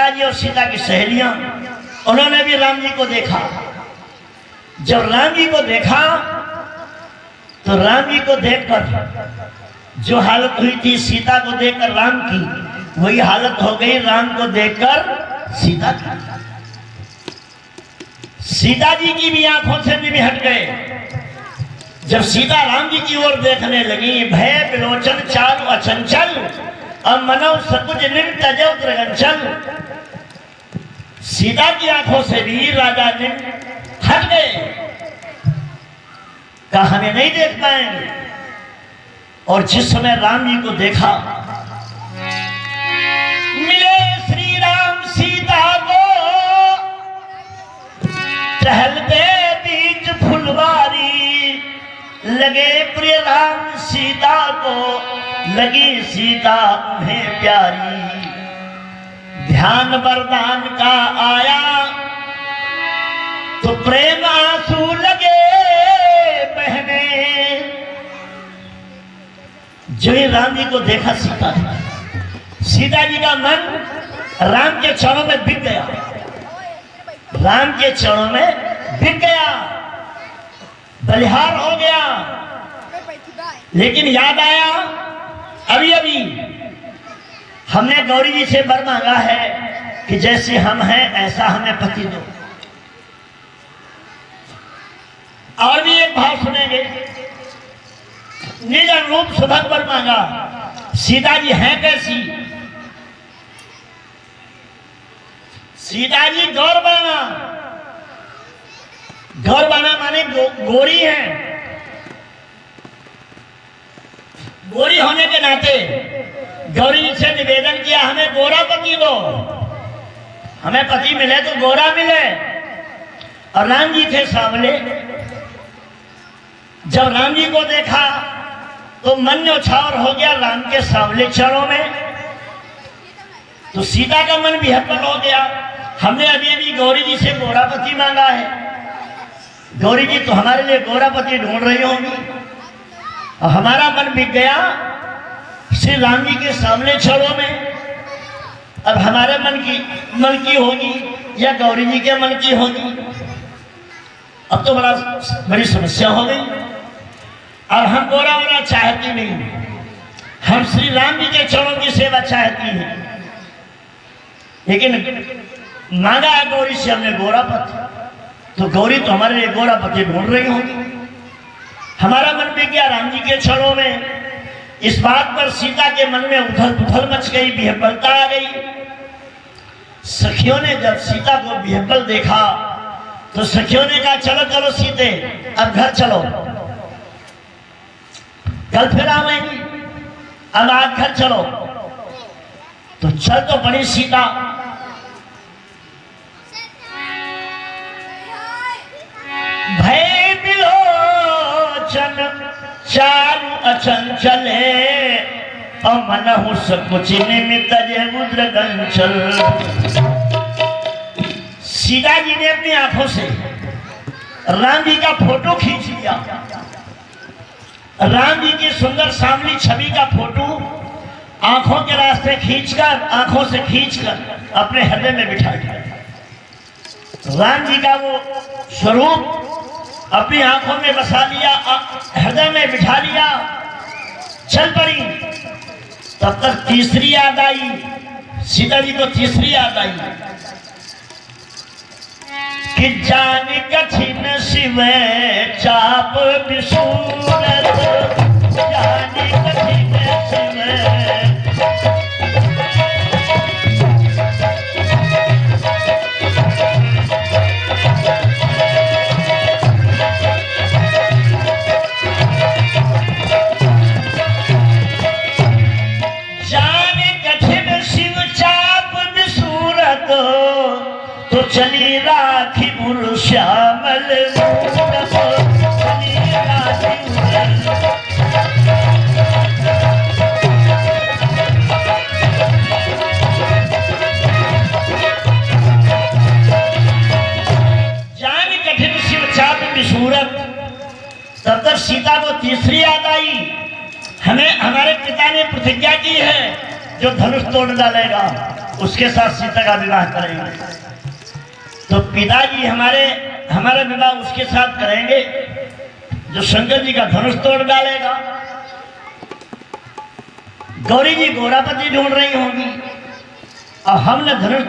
जी और सीता की सहेलियां, उन्होंने भी राम जी को देखा। जब राम जी को देखा तो राम जी को देखकर जो हालत हुई थी सीता को देखकर राम की, वही हालत हो गई राम को देखकर सीता की। सीता जी की भी आंखों से भी हट गए। जब सीता राम जी की ओर देखने लगी, भय विलोचन चारु अचंचल, अब मनव सकुज निम तजो त्रगंचल। सीता की आंखों से भी राजा ने हट गए, कहा हमें नहीं देख पाएंगे। और जिस समय राम जी को देखा, मिले श्री राम सीता को टहलते बीच फुलवारी, लगे प्रिय राम सीता को, लगी सीता उन्हें प्यारी। ध्यान वरदान का आया तो प्रेम आंसू लगे बहने। जो ही राम जी को देखा सीता जी का मन राम के चरणों में बिक गया, राम के चरणों में बिक गया, बलिहार हो गया। लेकिन याद आया, अभी अभी हमने गौरी जी से वर मांगा है कि जैसे हम हैं ऐसा हमें पति दो। और भी एक भाव सुनेंगे, निज अनुरूप सुभग वर मांगा। सीता जी हैं कैसी? सीता जी गौर बना, गौर बना माने गोरी है। गोरी होने के नाते गौरी जी से निवेदन किया, हमें गोरा पति दो, हमें पति मिले तो गोरा मिले। और राम जी थे सामने। जब राम जी को देखा तो मन न्यौछावर हो गया राम के सामने चरणों में। तो सीता का मन भी हतबल हो गया। हमने अभी अभी गौरी जी से गोरापति मांगा है, गौरी जी तो हमारे लिए गोरापति ढूंढ रही होंगी। और हमारा मन बिक गया श्री राम जी के सामने चरणों में। अब हमारे मन की होगी या गौरी जी के मन की होगी? अब तो बड़ी समस्या हो गई। अब हम गोरा वोरा चाहती नहीं, हम श्री राम जी के चरणों की सेवा चाहती हैं। लेकिन मांगा है गौरी से हमने गोरापति, तो गौरी तो हमारे लिए गोरापति ढूंढ रही होगी। हमारा मन भी गया राम जी के चरणों में। इस बात पर सीता के मन में उथल पुथल मच गई, विह्वलता आ गई। सखियों ने जब सीता को विह्वल देखा तो सखियों ने कहा चलो चलो सीते अब घर चलो, कल फिर आएंगी, अब आज घर चलो। तो चल तो पड़ी सीता। भय विलोचन चारु अचंचले, और मनहु सकुच निमित्त जय मुद्र गंचल। सीता जी ने अपनी आंखों से राम जी का फोटो खींच लिया। राम जी की सुंदर सामली छवि का फोटो आंखों के रास्ते खींचकर, आंखों से खींचकर अपने हृदय में बिठा लिया। राम जी का वो स्वरूप अपनी आंखों में बसा लिया, हृदय में बिठा लिया। चल पड़ी तब तक तीसरी याद आई, सीता जी को तीसरी याद आई कि जान कठिन शिव चाप विसूरत, जान कठिन शिव तो चली राखी मुर श्यामल मूरत, चली राखी जान कठिन शिव चाप विसूरत। तब तक सीता को तीसरी याद आई, हमें हमारे पिता ने प्रतिज्ञा की है जो धनुष तोड़ डालेगा उसके साथ सीता का विवाह करेंगे। तो पिताजी हमारा विवाह उसके साथ करेंगे जो शंकर जी का धनुष तोड़ डालेगा। गौरी जी गोरापति ढूंढ रही होंगी और हमने धनुष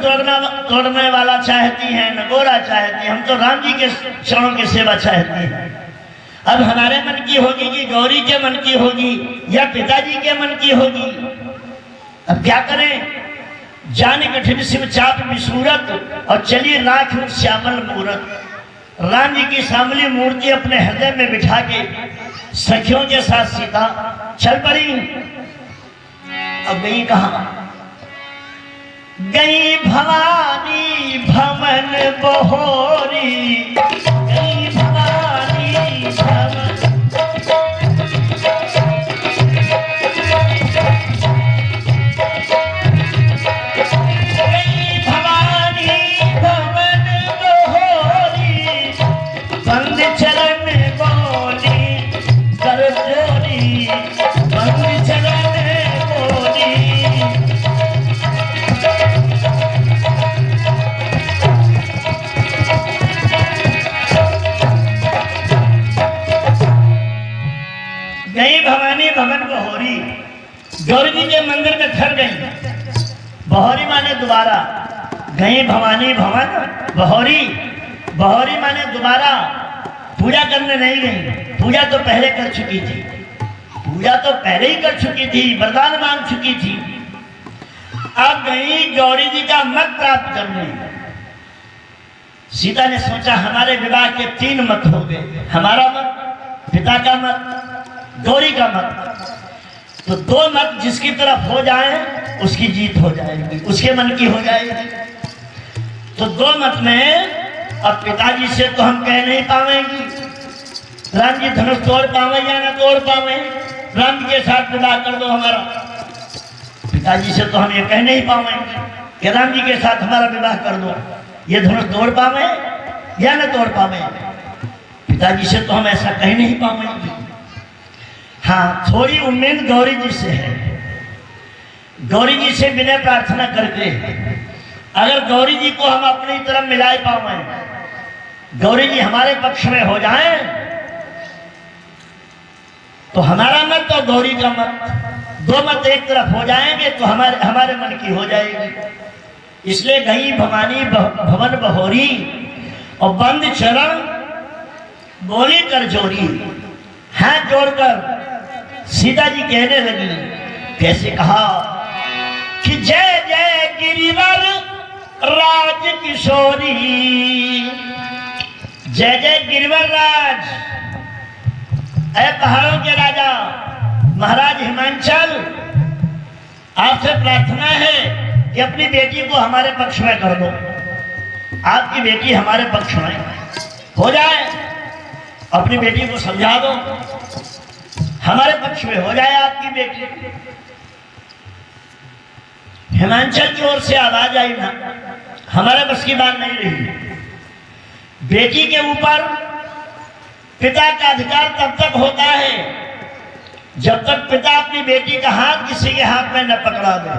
तोड़ने वाला चाहती हैं, न गोरा चाहती, हम तो राम जी के चरणों की सेवा चाहती हैं। अब हमारे मन की होगी कि गौरी के मन की होगी या पिताजी के मन की होगी। अब क्या करें? जाने कठिन शिव चाप विसूरत और चली राख श्यामल मूरत। राम जी की श्यामली मूर्ति अपने हृदय में बिठा के सखियों के साथ सीता चल पड़ी। अब गई कहां? गई भवानी भवन बहोरी, गई भवानी भवन गौरी जी के मंदिर में ठहर गई। बहोरी माने दोबारा, गई भवानी भवन बहोरी, बहोरी माने दोबारा पूजा करने नहीं गई। पूजा तो पहले कर चुकी थी, पूजा तो पहले ही कर चुकी थी, वरदान मांग चुकी थी। अब गई गौरी जी का मत प्राप्त करने। सीता ने सोचा हमारे विवाह के 3 मत हो गए, हमारा मत, पिता का मत, गौरी का मत। तो 2 मत जिसकी तरफ हो जाए उसकी जीत हो जाएगी, उसके मन की हो जाएगी। तो 2 मत में अब पिताजी से तो हम कह नहीं पाएंगे राम जी धनुष तोड़ पावे या ना तोड़ पावे, राम जी के साथ विवाह कर दो हमारा। पिताजी से तो हम ये कह नहीं पाएंगे कि राम जी के साथ हमारा विवाह कर दो, ये धनुष तोड़ पावे या ना तोड़ पावे। पिताजी से तो हम ऐसा कह नहीं पाएंगे। हाँ, थोड़ी उम्मीद गौरी जी से है। गौरी जी से विनय प्रार्थना करके अगर गौरी जी को हम अपनी तरफ मिला पाए, गौरी जी हमारे पक्ष में हो जाएं, तो हमारा मत और गौरी का मत 2 मत एक तरफ हो जाएंगे तो हमारे मन की हो जाएगी। इसलिए गई भवानी भवन बहोरी और बंद चरण बोली कर जोड़ी। हाथ जोड़कर सीता जी कहने लगी, कैसे कहा कि जय जय गिरिवर राज किशोरी, जय जय गिरिवर राज, ऐ पहाड़ों के राजा महाराज हिमांचल, आपसे प्रार्थना है कि अपनी बेटी को हमारे पक्ष में कर दो। आपकी बेटी हमारे पक्ष में हो जाए, अपनी बेटी को समझा दो, हमारे पक्ष में हो जाए आपकी बेटी। हिमांचल की ओर से आवाज आई ना, हमारे बस की बात नहीं रही। बेटी के ऊपर पिता का अधिकार तब तक होता है जब तक पिता अपनी बेटी का हाथ किसी के हाथ में न पकड़ा दे।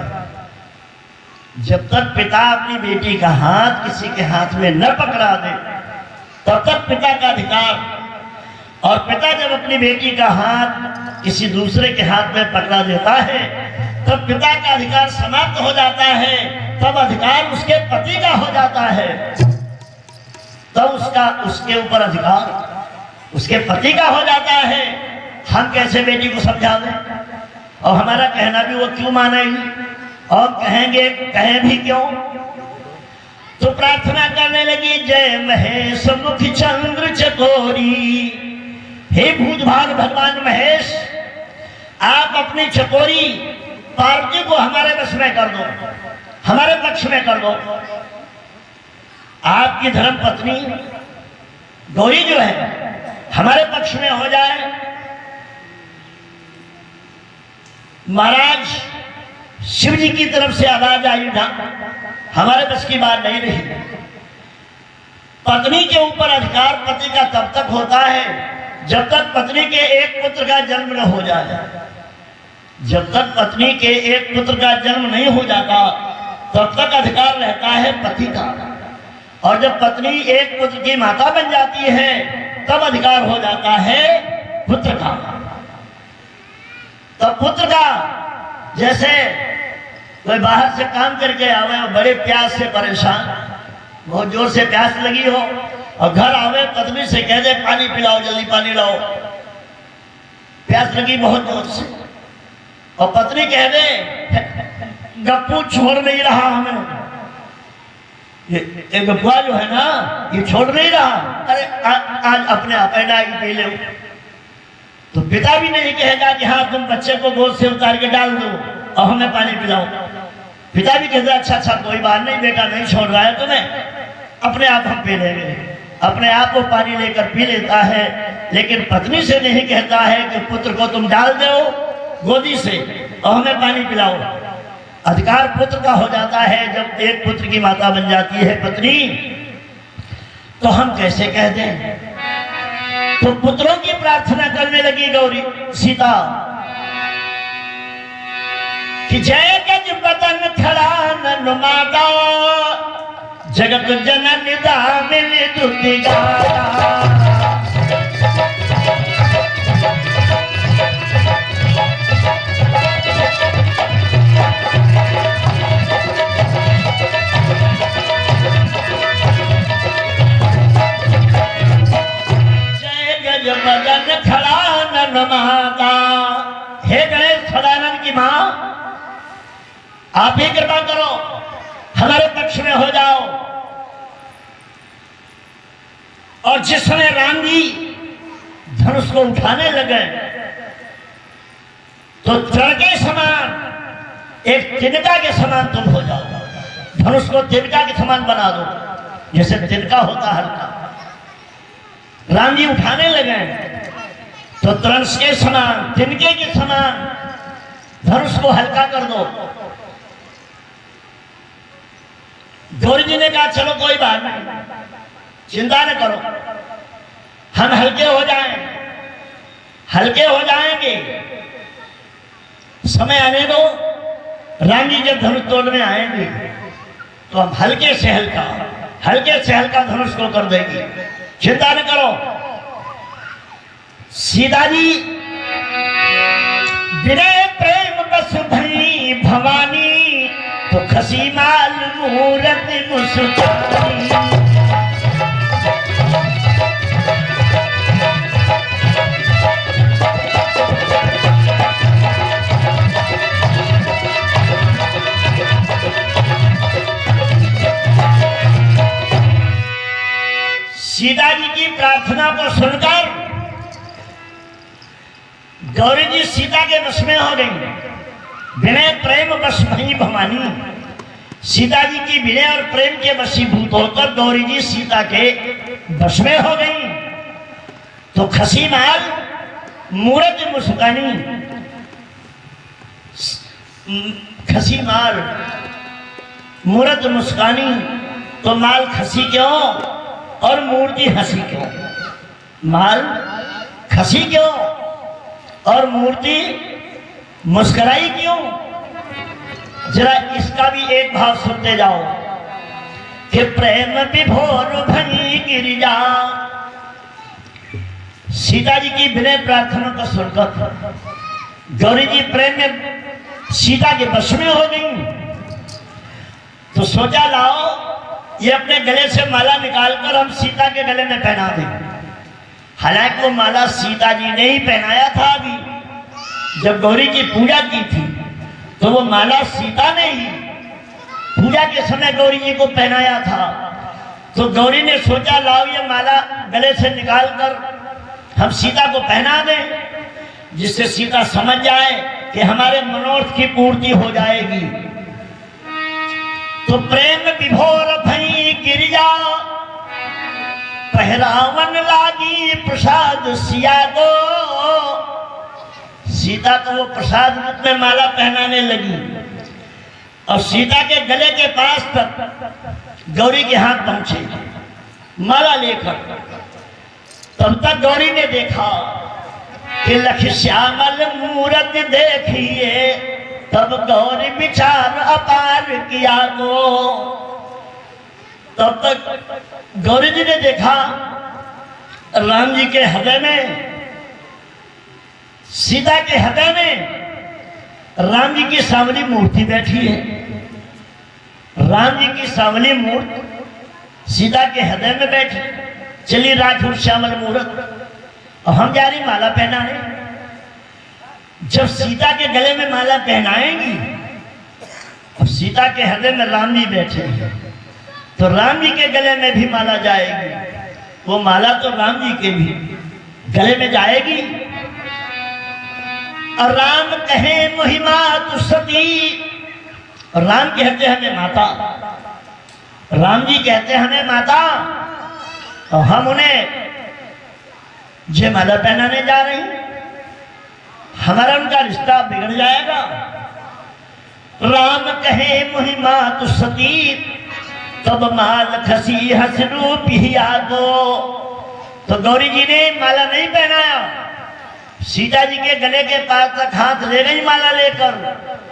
जब तक पिता अपनी बेटी का हाथ किसी के हाथ में न पकड़ा दे तब तक पिता का अधिकार। और पिता जब अपनी बेटी का हाथ किसी दूसरे के हाथ में पकड़ा देता है तब पिता का अधिकार समाप्त हो जाता है, तब अधिकार उसके पति का हो जाता है, तब उसके ऊपर अधिकार उसके पति का हो जाता है। हम कैसे बेटी को समझा दें? और हमारा कहना भी वो क्यों मानेगी? और कहें भी क्यों? तो प्रार्थना करने लगी, जय महेश मुख चंद्र चकोरी। हे भूतभाग भगवान महेश, आप अपनी चकोरी पार्वती को हमारे बस में कर दो, हमारे पक्ष में कर दो। आपकी धर्म पत्नी गौरी जो है हमारे पक्ष में हो जाए। महाराज शिव जी की तरफ से आवाज आई, हमारे बस की बात नहीं रही। पत्नी के ऊपर अधिकार पति का तब तक होता है जब तक पत्नी के एक पुत्र का जन्म न हो जाए। जब तक पत्नी के एक पुत्र का जन्म नहीं हो जाता तब तक अधिकार रहता है पति का। और जब पत्नी एक पुत्र की माता बन जाती है तब अधिकार हो जाता है पुत्र का। तब पुत्र का, जैसे कोई बाहर से काम करके आवे और बड़े प्यास से परेशान, बहुत जोर से प्यास लगी हो और घर आवे, पत्नी से कह दे पानी पिलाओ, जल्दी पानी लाओ, प्यास लगी बहुत जोर से, और पत्नी कह दे गप्पू छोड़ नहीं रहा हमें, ये गप्पा जो है ना ये छोड़ नहीं रहा, अरे आज अपने आप डाल पी ले। तो पिता भी नहीं कहेगा कि हाँ तुम बच्चे को गोद से उतार के डाल दो और हमें पानी पिलाओ। पिता भी कहता अच्छा अच्छा कोई बात नहीं बेटा, नहीं छोड़ रहा है तुम्हें, अपने आप हम पी लेंगे, अपने आप को पानी लेकर पी लेता है। लेकिन पत्नी से नहीं कहता है कि पुत्र को तुम डाल दो गोदी से और हमें पानी पिलाओ। अधिकार पुत्र का हो जाता है जब एक पुत्र की माता बन जाती है पत्नी। तो हम कैसे कह दें? तो पुत्रों की प्रार्थना करने लगी गौरी सीता कि जय गज बदन खड़ा नन माता, जगत जनन दामिनी दुति गाता। बदन खड़ा नन माता, हे गणेश सदानंद की मां, आप ही कृपा करो, हमारे पक्ष में हो जाओ। और जिस समय राम जी धनुष को उठाने लगे तो जड़ के समान, एक तिनका के समान तुम हो जाओ। धनुष को तिनका के समान बना दो, जैसे तिनका होता हल्का। राम जी उठाने लगे तो त्रंश के समान, तिनके के समान धनुष को हल्का कर दो। गौरी जी ने कहा चलो कोई बात नहीं, चिंता न करो, हम हल्के हो जाएं, हल्के हो जाएंगे, समय आने दो। राम जी जब धनुष तोड़ने आएंगे तो हम हल्के से हल्का धनुष को कर देंगे, चिंता न करो। सीता जी विनय प्रेम बस भई भवानी, तो खसी माल मूरत मुस्कानी। सीता जी की प्रार्थना को सुनकर गौरी जी सीता के वश में हो गई। विनय प्रेम वश भई भवानी, सीता जी की विनय और प्रेम के वशीभूत होकर गौरी जी सीता के वश में हो गई। तो खसी माल मूरत मुस्कानी, खसी माल मूरत मुस्कानी, तो माल खसी क्यों और मूर्ति हंसी क्यों? माल खसी क्यों और मूर्ति मुस्कुराई क्यों? जरा इसका भी एक भाव सुनते जाओ कि प्रेम विभोर भनी गिरिजा। सीता जी की विनय प्रार्थना को सुनकर गौरी जी प्रेम में सीता के बस में हो गई। तो सोचा लाओ ये अपने गले से माला निकालकर हम सीता के गले में पहना दें। हालांकि वो माला सीता जी ने ही पहनाया था। अभी जब गौरी की पूजा की थी तो वो माला सीता ने ही पूजा के समय गौरी जी को पहनाया था। तो गौरी ने सोचा लाओ ये माला गले से निकालकर हम सीता को पहना दें, जिससे सीता समझ जाए कि हमारे मनोरथ की पूर्ति हो जाएगी। तो प्रेम विभोर भई गिरिजा पहरावन लागी प्रसाद सिया को। सीता को वो प्रसाद रूप में माला पहनाने लगी और सीता के गले के पास तक गौरी के हाथ पहुंचे माला लेकर। तब तक गौरी ने देखा कि लख श्यामल मूरत देखिए, तब गौरी विचार अपार किया को। तब तक गौरी जी ने देखा राम जी के हृदय में, सीता के हृदय में राम जी की सांवली मूर्ति बैठी है। राम जी की सांवली मूर्ति सीता के हृदय में बैठी। चली राजूर श्यामल मूर्त और हम जा रही माला पहनाने। जब सीता के गले में माला पहनाएंगी और सीता के हृदय में राम जी बैठे हैं तो राम जी के गले में भी माला जाएगी। वो माला तो राम जी के भी गले में जाएगी। और राम कहे महिमा तु सती, राम कहते हमें माता, राम जी कहते हमें माता, और हम उन्हें जे माला पहनाने जा रहे हैं। हमारा उनका रिश्ता बिगड़ जाएगा। राम कहे महिमा तु सती, तब माल खसी हस रूप ही आगो। तो गौरी जी ने माला नहीं पहनाया, सीता जी के गले के पास तक हाथ ले गई माला लेकर।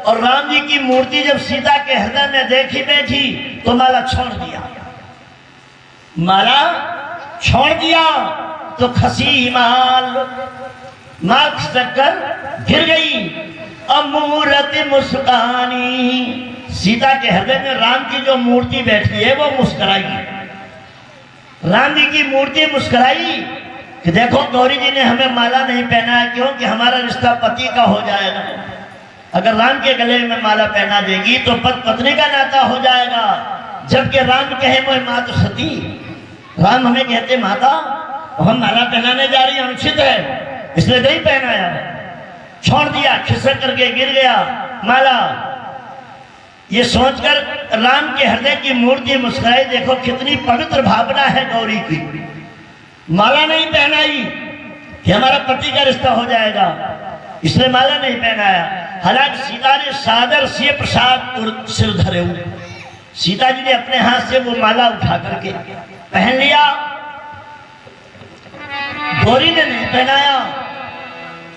और राम जी की मूर्ति जब सीता के हृदय में देखी बैठी तो माला छोड़ दिया। माला छोड़ दिया तो खसी माल खसक कर गिर गई। अमूरत मुस्कानी, सीता के हृदय में राम की जो मूर्ति बैठी है वो मुस्कुराई। राम जी की मूर्ति मुस्कुराई कि देखो गौरी जी ने हमें माला नहीं पहना है, क्यों कि हमारा रिश्ता पति का हो जाएगा। अगर राम के गले में माला पहना देगी तो पति पत्नी का नाता हो जाएगा। जबकि राम कहे मोह मात सती, राम हमें कहते माता, हम माला पहनाने जा रही है, अनुचित है, इसलिए नहीं पहनाया। छोड़ दिया, खिसक करके गिर गया माला। ये सोचकर राम के हृदय की मूर्ति मुस्कुराई। देखो कितनी पवित्र भावना है गौरी की। माला नहीं पहनाई कि हमारा पति का रिश्ता हो जाएगा, इसलिए माला नहीं पहनाया। हालांकि सीता ने सादर से प्रसाद सिर धरे हुए, सीता जी ने अपने हाथ से वो माला उठा करके पहन लिया। गौरी ने नहीं पहनाया।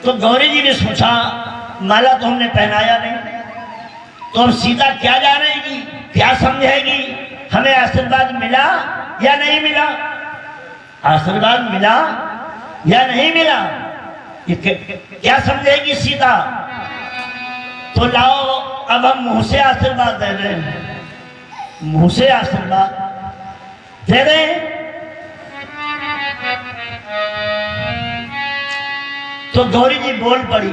तो गौरी जी ने सोचा माला तो हमने पहनाया नहीं, तो अब सीता क्या जानेगी, क्या समझेगी, हमें आशीर्वाद मिला या नहीं मिला, आशीर्वाद मिला या नहीं मिला, ये क्या समझेगी सीता। तो लाओ अब हम मुंह से आशीर्वाद दे रहे हैं, मुंह से आशीर्वाद दे रहे हैं। तो गौरी जी बोल पड़ी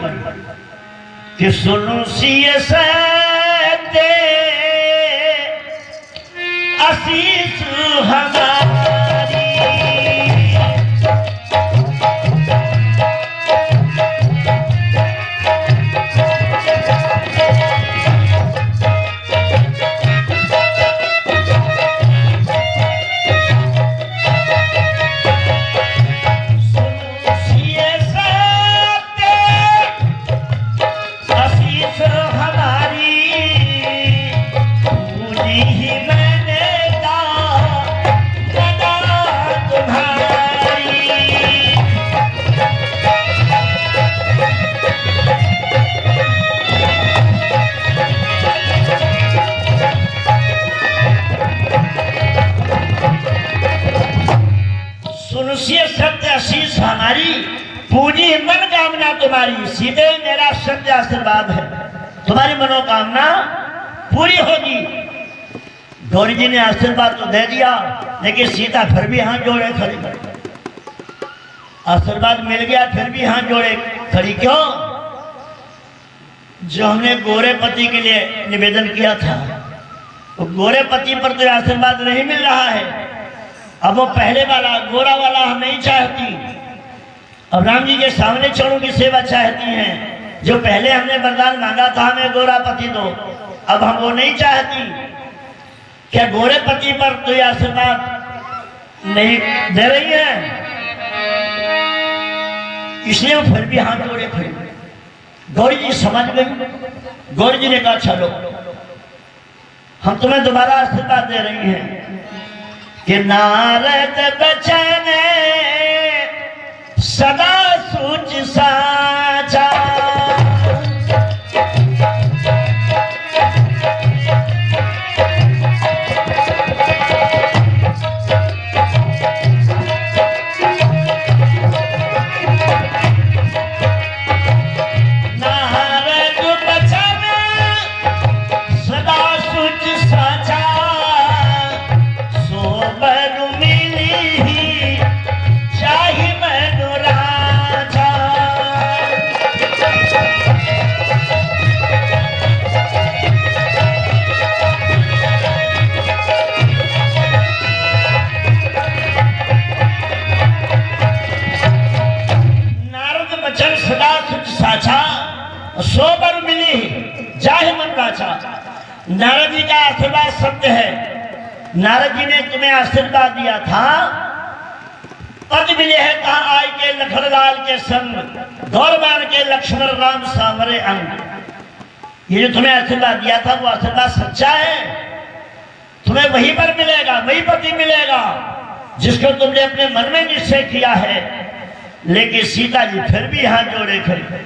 कि सुनो सिए सहते आशीष हमारी, सत्य आशीष हमारी, पूजी मन कामना तुम्हारी। सीधे मेरा सत्य आशीर्वाद है तुम्हारी मनोकामना पूरी होगी। गौरी जी ने आशीर्वाद तो दे दिया, लेकिन सीता फिर भी हाथ जोड़े खड़ी। आशीर्वाद मिल गया, फिर भी हाथ जोड़े खड़ी। क्यों? जो हमने गोरे पति के लिए निवेदन किया था, तो गोरे पति पर तो आशीर्वाद नहीं मिल रहा है। अब वो पहले वाला गोरा वाला हम नहीं चाहती। अब राम जी के सामने चरणों की सेवा चाहती हैं। जो पहले हमने वरदान मांगा था हमें गोरा पति दो, अब हम वो नहीं चाहती। क्या गोरे पति पर तो आशीर्वाद नहीं दे रही है? इसलिए वो फिर भी हाथ जोड़े खड़े। गौरी जी समझ गई। गौरी जी ने कहा चलो हम तुम्हें दोबारा आशीर्वाद दे रही हैं कि नारद बचन सदा सूच साचा। सोबर मिली जाहि मन राचा। नारद जी का आशीर्वाद सत्य है। नारद जी ने तुम्हें आशीर्वाद दिया था, पद मिले है कहा आई के लखन लाल के संग, गौरवान के लक्ष्मण राम सामरे अंग। ये जो तुम्हें आशीर्वाद दिया था वो आशीर्वाद सच्चा है। तुम्हें वही पर मिलेगा, वही पति मिलेगा जिसको तुमने अपने मन में निश्चय किया है। लेकिन सीता जी फिर भी हाथ जोड़े खड़े।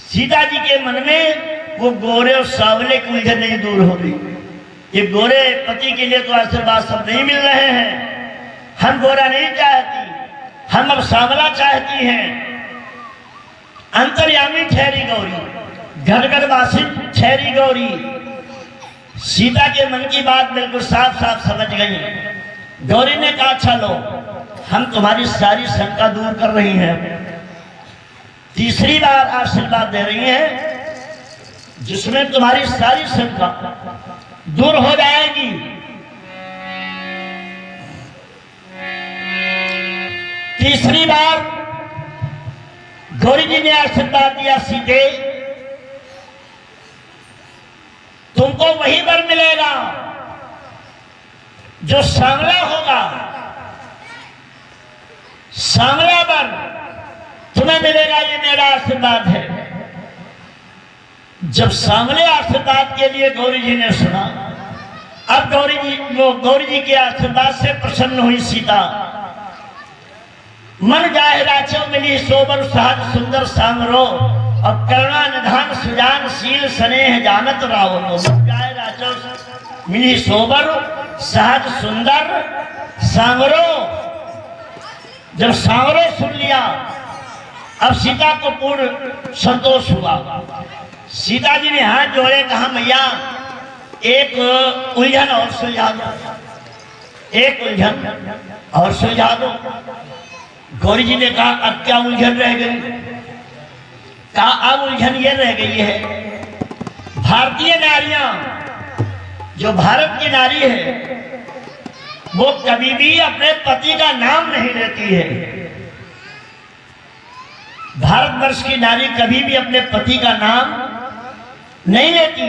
सीता जी के मन में वो गोरे और सांवले की उलझन नहीं दूर हो रही। ये गोरे पति के लिए तो आशीर्वाद सब नहीं मिल रहे हैं। हम गोरा नहीं चाहती, हम अब सांवला चाहती हैं। अंतर्यामी ठहरी गौरी, घर घर वासी ठहरी गौरी। सीता के मन की बात बिल्कुल साफ साफ समझ गई। गौरी ने कहा चलो हम तुम्हारी सारी शंका दूर कर रही हैं। तीसरी बार आशीर्वाद दे रही हैं जिसमें तुम्हारी सारी शंका दूर हो जाएगी। तीसरी बार गौरी जी ने आशीर्वाद दिया सीधे तुमको वही वर मिलेगा जो सांवला होगा। सांवला वर तुम्हें मिलेगा, ये मेरा आशीर्वाद है। जब सांवले आशीर्वाद के लिए गौरी जी ने सुना, अब गौरी जी के आशीर्वाद से प्रसन्न हुई सीता। मन जाए राचो मिली सोबर सहज सुंदर सांवरो, और करुणा निधान सुजान शील स्नेह जानत रावो। मन जाए राचो मिली सोबर सहज सुंदर सांवरो। जब सांवरो सुन लिया, अब सीता को पूर्ण संतोष हुआ। सीता जी ने हाथ जोड़े, कहा मैया एक उलझन और सुलझा दो, एक उलझन और सुलझा दो। गौरी जी ने कहा अब क्या उलझन रह गई? कहा अब उलझन ये रह गई है, भारतीय नारियां जो भारत की नारी है वो कभी भी अपने पति का नाम नहीं लेती है। भारतवर्ष की नारी कभी भी अपने पति का नाम नहीं लेती।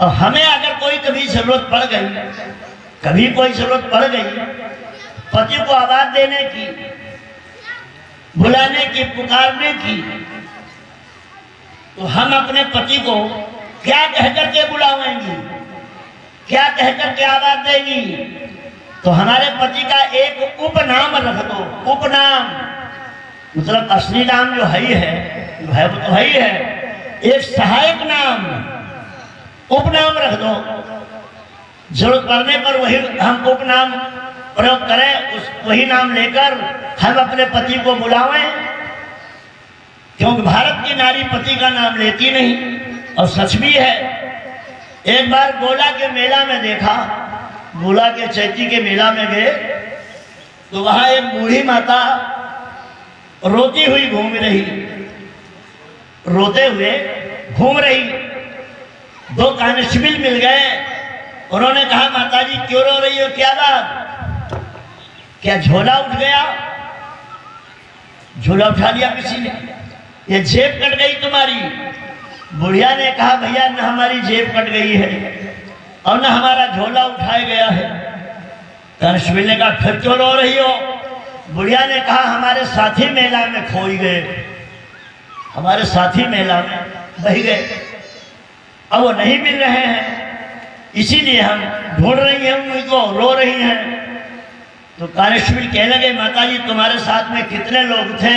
और हमें अगर कोई कभी जरूरत पड़ गई, कभी कोई जरूरत पड़ गई पति को आवाज देने की, बुलाने की, पुकारने की, तो हम अपने पति को क्या कहकर के बुलावेंगी, क्या कहकर के आवाज देंगी? तो हमारे पति का एक उपनाम रख दो। उपनाम मतलब असली नाम जो है वो तो है ही है, एक सहायक नाम, उपनाम रख दो। जरूरत पड़ने पर वही हम उपनाम प्रयोग करें, वही नाम लेकर हम अपने पति को बुलावें। क्योंकि भारत की नारी पति का नाम लेती नहीं, और सच भी है। एक बार गोला के मेला में देखा, गोला के चैती के मेला में गए तो वहां एक बूढ़ी माता रोती हुई घूम रही, रोते हुए घूम रही। दो कांस्टेबल मिल गए, उन्होंने कहा माता जी क्यों रो रही हो, क्या बात, क्या झोला उठ गया, झोला उठा लिया किसी ने, ये जेब कट गई तुम्हारी। बुढ़िया ने कहा भैया न हमारी जेब कट गई है और न हमारा झोला उठाया गया है। कांस्टेबल ने कहा फिर क्यों रो रही हो। बुढ़िया ने कहा हमारे साथी मेला में खोई गए, हमारे साथी मेला में बह गए, अब वो नहीं मिल रहे हैं, इसीलिए हम ढूंढ रही हैं उनको, रो रही हैं। तो कांस्टेबल कहने लगे माता जी तुम्हारे साथ में कितने लोग थे,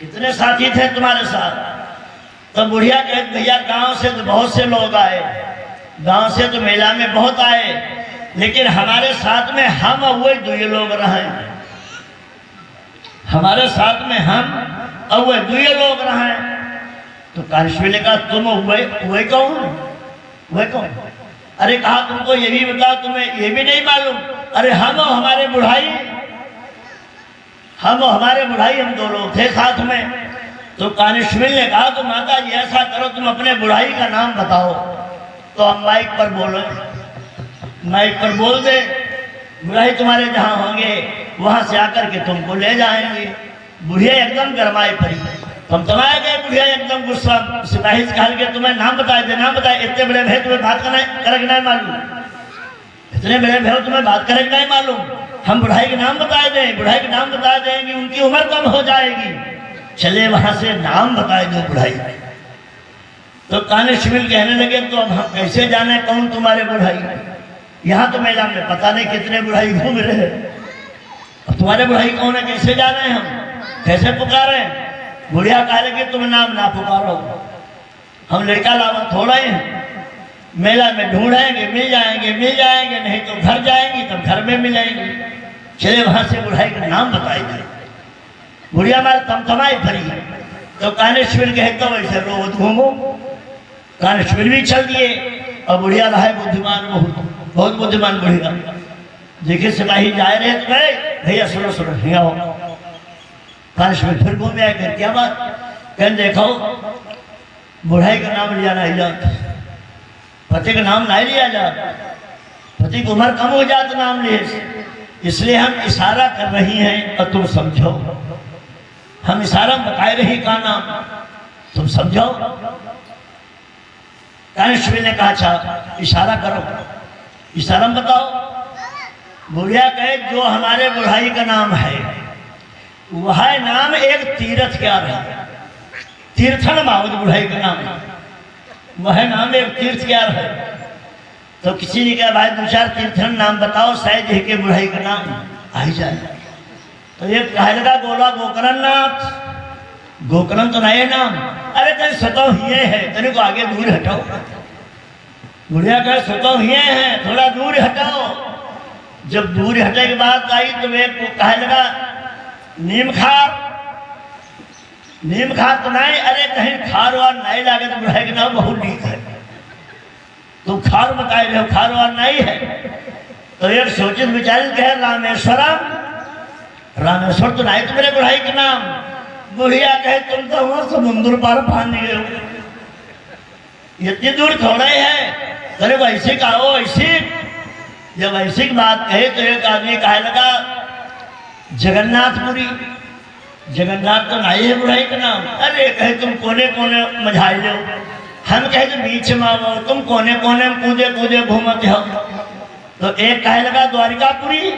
कितने साथी थे तुम्हारे साथ। तो बुढ़िया कहे भैया गांव से तो बहुत से लोग आए, गांव से तो मेला में बहुत आए, लेकिन हमारे साथ में हम और वही दो लोग रहे, हमारे साथ में हम और वही दो लोग रहे। तो कांस्टेबल ने कहा तुम वही कौन, वही कौन। अरे कहा तुमको ये भी बताओ, तुम्हें ये भी नहीं मालूम। अरे हम और हमारे बुढ़ाई, हम और हमारे बुढ़ाई, हम दो लोग थे साथ में। तो कांस्टेबल ने कहा तो माता जी ऐसा करो तुम अपने बुढ़ाई का नाम बताओ। तो हम माइक पर बोलो, माइक पर बोल दे, बुढ़ाई तुम्हारे जहाँ होंगे वहां से आकर के तुमको ले जाएंगे। बुढ़िया एकदम गरमाए पड़ी, तुम तमाए गए। बुढ़िया एकदम गुस्सा, सिपाही से कहा कि तुम्हें नाम बताए दे, नाम बताए। इतने बड़े भय तुम्हें बात करना नहीं मालूम, इतने बड़े भय तुम्हें बात करके नहीं मालूम। हम बुढ़ाई के नाम बताए दें, बुढ़ाई के नाम बता देंगे, उनकी उम्र कम हो जाएगी। चले वहां से नाम बताए दो बुढ़ाई। तो कांस्टेबल कहने लगे तो अब हम कैसे जाने कौन तुम्हारे बुढ़ाई, यहाँ तो मेला में पता नहीं कितने बुढ़ाई घूम रहे हैं, अब तुम्हारे बुढ़ाई कौन है कैसे जाने, हम कैसे पुकारे। बुढ़िया कह लगे तुम नाम ना पुकारो, हम लड़का लावा थोड़ा ही मेला में ढूंढेंगे, मिल जाएंगे, मिल जाएंगे, नहीं तो घर जाएंगे तब घर में मिलेंगे। चले वहां से बुढ़ाई का नाम बताई जाए। बुढ़िया मार तमतमाई भरी। तो कांस्टेबल कहता वैसे रोज घूमो। कांस्टेबल भी चल दिए और बुढ़िया रहा बुद्धिमान, बहुत बहुत बुद्धिमान बुढ़िया। देखिए सिपाही जा रहे तो भैया सुनो सुनो भैया हो। कांस्टेबल फिर घूमे आए, फिर क्या बात, कह देखो बुढ़ाई का नाम लिया नहीं जाता, पति का नाम नहीं लिया जाता, पति की उम्र कम हो जाता नाम लिए, इसलिए हम इशारा कर रही हैं और तुम समझो। हम इशारा बताए रही का नाम, तुम समझो। कांस्टेबल ने कहा अच्छा इशारा करो, इशारा में बताओ। बुढ़िया कहे जो हमारे बुढ़ाई का नाम है वह नाम एक तीर्थ क्या रहे, तीर्थन माउद बुढ़ाई का नाम, वह नाम एक तीर्थ क्या रहे। तो किसी ने कहा भाई दो चार तीर्थन नाम बताओ, शायद एक के बुढ़ाई का नाम आ ही जाए। तो ये कहे लगा गोला गोकर्ण नाथ, गोकर्ण तो नए नाम। अरे तेरे सतो ये है, तेरे को आगे दूर हटाओ। बुढ़िया कहे सतो ये है, थोड़ा दूर हटाओ। जब दूर हटे की बात आई तो वे कहे लगा नीम खार, नीम खार तो नहीं, अरे कहीं खार वार नहीं लागे तो बुढ़ाई के नाम बहुत नीक है, तुम खार बताए रहे हो, खार वार नहीं है। तो एक सोचित विचारित कहे रामेश्वरम, रामेश्वर तो नहीं तुम्हारे बुढ़ाई के नाम। बुढ़िया कहे तुम तो वहां समुद्र पार फान गए हो, इतनी दूर थोड़ा ही है। अरे वैसे कहो ऐसी, जब ऐसी की बात कहे तो एक आदमी कहे लगा जगन्नाथपुरी, जगन्नाथ तो नहीं है बुढ़ाई का नाम। अरे कहे तुम कोने कोने मझाई लो, हम कहे तो बीच में आओ, तुम कोने कोने में कूदे कूदे घूमते हो। तो एक कहे लगा द्वारिकापुरी,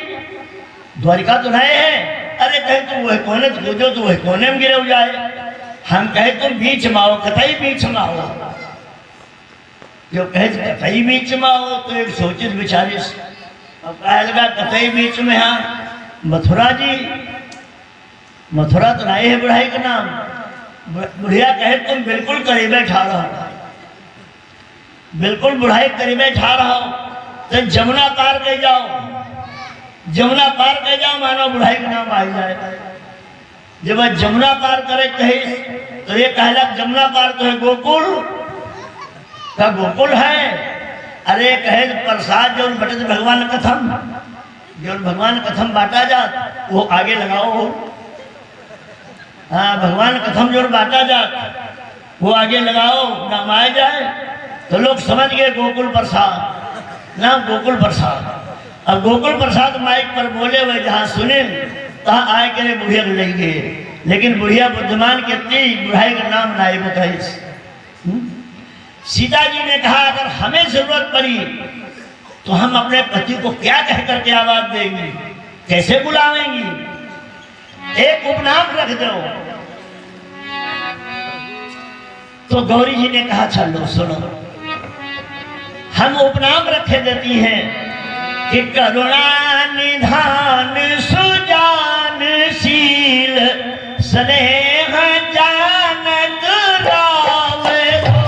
द्वारिका तो नहीं है। अरे कहे तुम वही कोने तो कूदो तो वही कोने में गिरे हो जाए, हम कहे तुम बीच में आओ, कतई बीच में आओ। जो कहे कतई बीच में आओ तो एक सोचित विचारिस, अब कहे लगा कतई बीच में, हाँ मथुरा जी, मथुरा तो नहीं है बुढ़ाई का नाम। बुढ़िया कहे तुम बिल्कुल करीबे ठा रहो, बिल्कुल बुढ़ाई करीबे ठा रहो। तो जमुना पार कर जाओ, जमुना पार कर जाओ, मानो बुढ़ाई का नाम आ जाए। जब वह जमुना पार करे कहे तो ये कहला जमुना पार तो है गोकुल का गोकुल है। अरे कहे प्रसाद जो बटे भगवान कथम जो भगवान कथम बांटा जा वो आगे लगाओ। हाँ भगवान कथम जो बांटा जा वो आगे लगाओ नाम आ जाए तो लोग समझ गए गोकुल प्रसाद ना गोकुल प्रसाद। अब गोकुल प्रसाद माइक पर बोले हुए जहाँ सुने तहाँ आए करे बुढ़िया को लेंगे, लेकिन बुढ़िया बुद्धिमान कितनी बुढ़ाई का नाम नाई बताई। सीता जी ने कहा अगर हमें जरूरत पड़ी तो हम अपने पति को क्या कह करके आवाज देंगे, कैसे बुलावेंगी, एक उपनाम रख दो। तो गौरी जी ने कहा चलो सुनो हम उपनाम रखे देती हैं कि करुणा निधान सुजानशील स्नेह जानत राम हो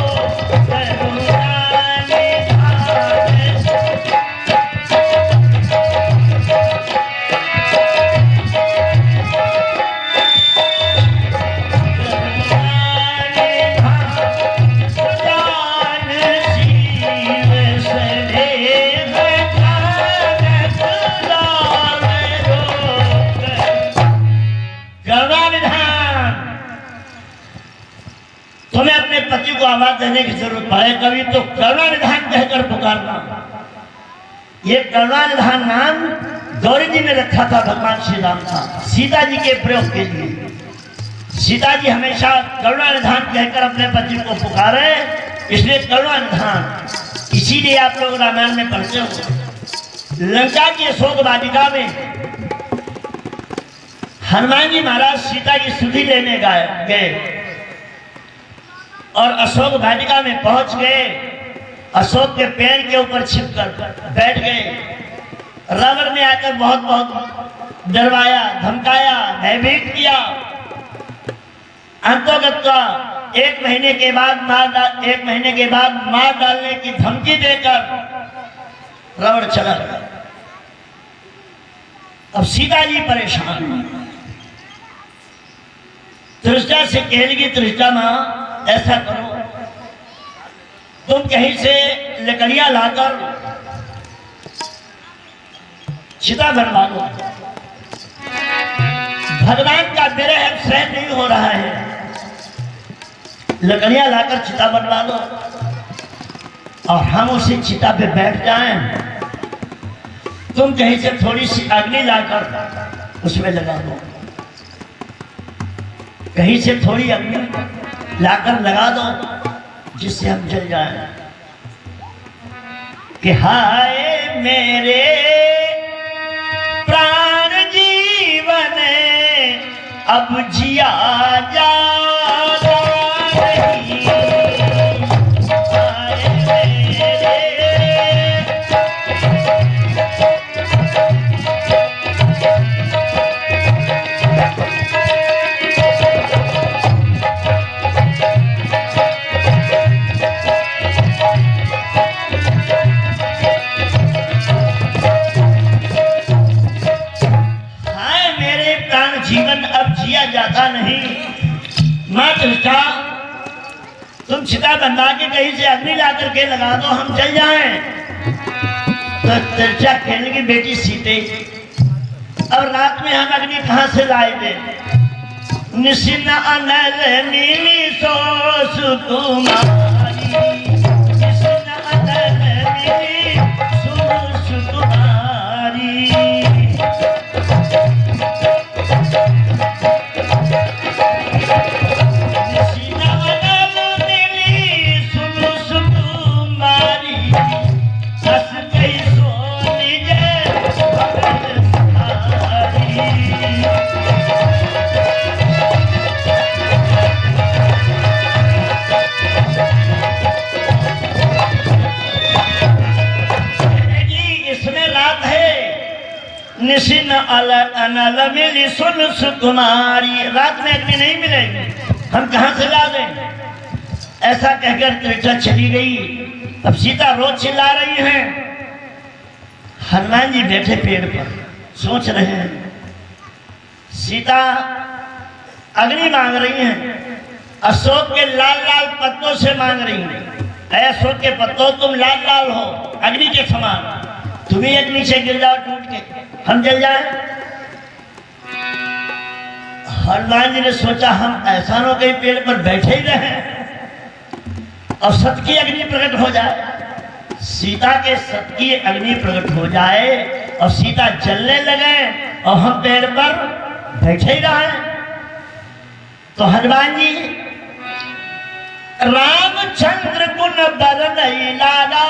करुणा तुम्हें अपने पति को आवाज देने की जरूरत पड़े कभी तो करुणा निधान कहकर पुकारना। ये करुणा निधान नाम गौरी जी ने रखा था भगवान श्री राम का सीता जी के प्रयोग के लिए। सीता जी हमेशा करुणा निधान कहकर अपने पति को पुकारे, इसलिए करुणा निधान। इसीलिए आप लोग रामायण में पढ़ते हो लंका की अशोक वाटिका में हनुमान जी महाराज सीता की सुधि लेने गए और अशोक वाटिका में पहुंच गए। अशोक के पेड़ के ऊपर छिपकर बैठ गए। रावण ने आकर बहुत बहुत डरवाया धमकाया भयभीत किया। अंतोगत एक महीने के बाद मार डालने की धमकी देकर रावण चला गया। अब सीता जी परेशान त्रिष्टा से कहेगी त्रिष्टा मां ऐसा करो तुम कहीं से लकड़ियां लाकर चिता बनवा दो। भगवान का विरह सहन नहीं हो रहा है, लकड़ियां लाकर चिता बनवा दो और हम उसी चिता पे बैठ जाएं। तुम कहीं से थोड़ी सी अग्नि लाकर उसमें लगा दो, कहीं से थोड़ी अग्नि लाकर लगा दो जिससे हम जल जाएं। कि हाय मेरे प्राण जीवन अब जिया जा रही, हाय मेरे जीवन अब जिया जाता नहीं। मां त्रिष्टा तुम चिता बनवा के कहीं से अग्नि ला करके लगा दो हम जल जाएं। तो त्रिष्टा कहने की बेटी सीते अब रात में हम अग्नि कहां से लाए दे। निशिन अनल नीली सो सुकुमारी, निशिन अनल नीली सो सुकुमारी। निशिन अनल मिली सुन सुकुमारी, रात में अग्नि नहीं मिलेगी हम कहां से ला दें। ऐसा कहकर त्रिष्टा चली गई। अब सीता रोज चिल्ला रही हैं। हनुमान जी बैठे पेड़ पर सोच रहे हैं। सीता अग्नि मांग रही हैं, अशोक के लाल लाल पत्तों से मांग रही हैं। अशोक के पत्तों तुम लाल लाल हो अग्नि के समान, तुम ही अग्नि से गिर जाओ टूट के, हम जल जाए। हनुमान जी ने सोचा हम ऐसा न कहीं पेड़ पर बैठे ही रहे और सत की अग्नि प्रकट हो जाए, सीता के सत की अग्नि प्रकट हो जाए और सीता जलने लगे और हम पेड़ पर बैठे ही रहे। तो हनुमान जी रामचंद्र गुण बरनई लाला,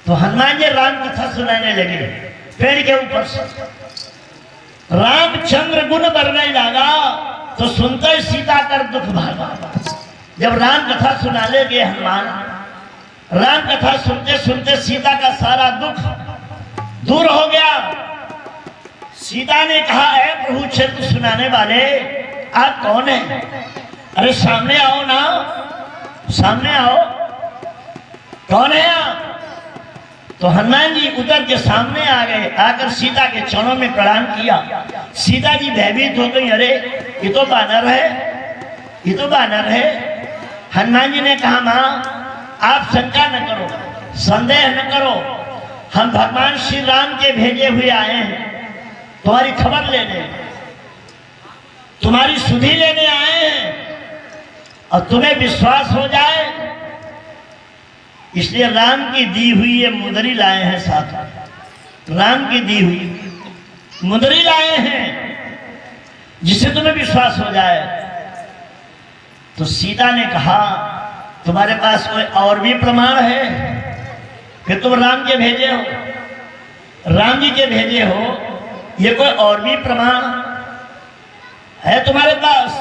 तो हनुमान जी राम कथा सुनाने लगे पेड़ के ऊपर से। रामचंद्र गुण बरनई लाला, तो सुनते ही सीता कर दुख भागा। जब राम कथा सुनाने गए हनुमान, राम कथा सुनते सुनते सीता का सारा दुख दूर हो गया। सीता ने कहा, ऐ प्रभु क्षेत्र सुनाने वाले आप कौन है? अरे सामने आओ ना, सामने आओ, कौन है आप? तो हनुमान जी उतर के सामने आ गए, आकर सीता के चरणों में प्रणाम किया। सीता जी भयभीत हो गई, अरे ये तो बानर है, ये तो बानर है। हनुमान जी ने कहा, माँ आप शंका न करो, संदेह न करो, हम भगवान श्री राम के भेजे हुए आए हैं तुम्हारी खबर लेने, तुम्हारी सुधि लेने आए हैं और तुम्हें विश्वास हो जाए इसलिए राम की दी हुई ये मुंदरी लाए हैं साथ। राम की दी हुई मुंदरी लाए हैं जिससे तुम्हें विश्वास हो जाए। तो सीता ने कहा, तुम्हारे पास कोई और भी प्रमाण है कि तुम राम के भेजे हो, राम जी के भेजे हो? ये कोई और भी प्रमाण है तुम्हारे पास?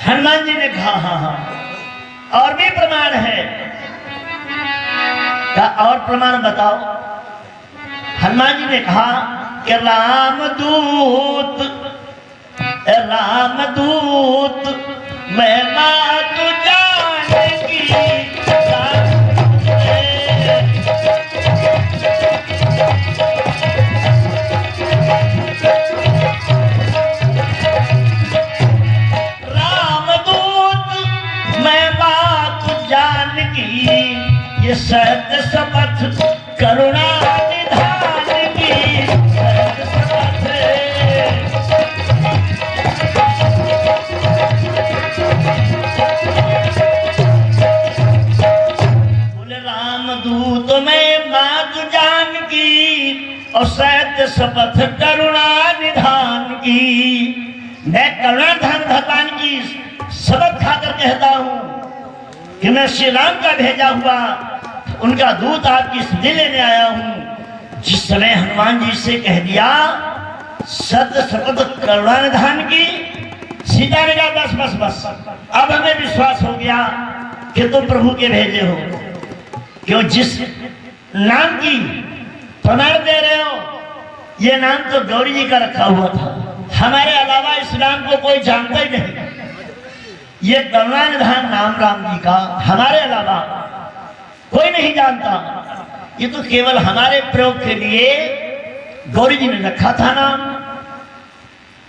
हनुमान जी ने कहा, हाँ हाँ और भी प्रमाण है। क्या और प्रमाण बताओ? हनुमान जी ने कहा कि रामदूत मैं बात जानेगी, ये सत्य शपथ करुणा निधान की, सत्य शपथ। बोले रामदूत मैं मात जान की और सत्य शपथ करुणा निधान की, मैं करुणा निधान की शपथ खाकर कहता हूं कि मैं श्री राम का भेजा हुआ उनका दूत आपकी सुधि लेने आया हूं। जिस समय हनुमान जी से कह दिया सत्य शपथ करुणा निधान की, सीता ने कहा बस बस बस, अब हमें विश्वास हो गया कि तुम प्रभु के भेजे हो। क्यों जिस नाम की प्रमाण दे रहे हो, ये नाम तो गौरी जी का रखा हुआ था, हमारे अलावा इस नाम को कोई जानता ही नहीं। ये करुणा निधान नाम राम जी का हमारे अलावा कोई नहीं जानता, ये तो केवल हमारे प्रयोग के लिए गौरी जी ने रखा था नाम।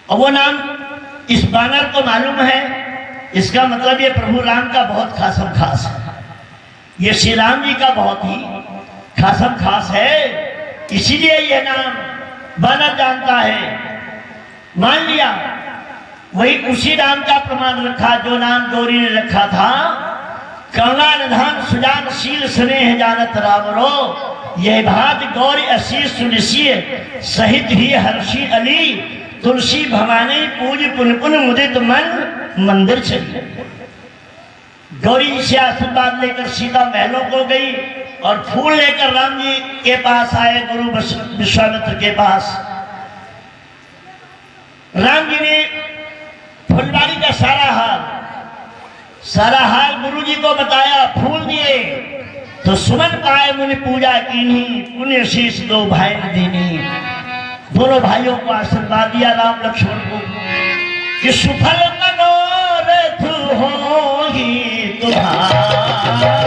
और वो नाम इस बानर को मालूम है, इसका मतलब ये प्रभु राम का बहुत खासम खास है, ये श्री राम जी का बहुत ही खासम खास है, इसीलिए यह नाम बानर जानता है। मान लिया वही उसी नाम का प्रमाण रखा जो नाम गौरी ने रखा था, करुणा निधान सुजानशील स्नेह जानत रावरो, यह भात गौरी असीस सुनिशिय सहित ही हर्षी अली, तुलसी भवानी पूज पुन पुन मुदित मन मंदिर चली। गौरी जी से आशीर्वाद लेकर सीता महलों को गई और फूल लेकर राम जी के पास आए, गुरु विश्वामित्र के पास। राम जी ने फुलवाड़ी का सारा हाल गुरु जी को बताया, फूल दिए तो सुमन पाए मुनि पूजा कीनी, पुण्य शीश दो भाई ने दीनी। दोनों भाइयों को आशीर्वाद दिया राम लक्ष्मण को कि सुफल मनोरथ होगी तुम्हारे।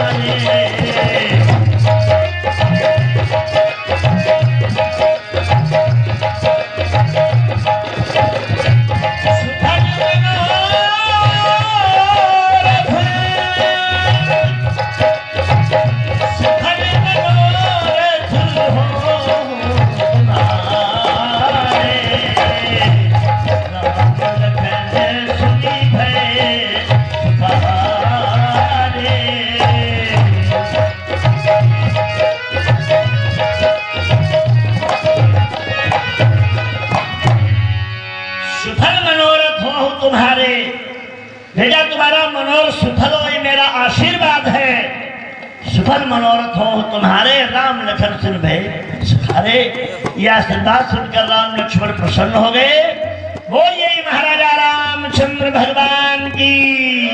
तुम्हारे, भेजा तुम्हारा मनोरथ सफल हो, ये मेरा आशीर्वाद है। सफल मनोरथ हो तुम्हारे, राम लखन सिर भय सुखारे। यह आशीर्वाद सुनकर राम लक्ष्मण प्रसन्न हो गए। बोलिए महाराजा रामचंद्र भगवान की।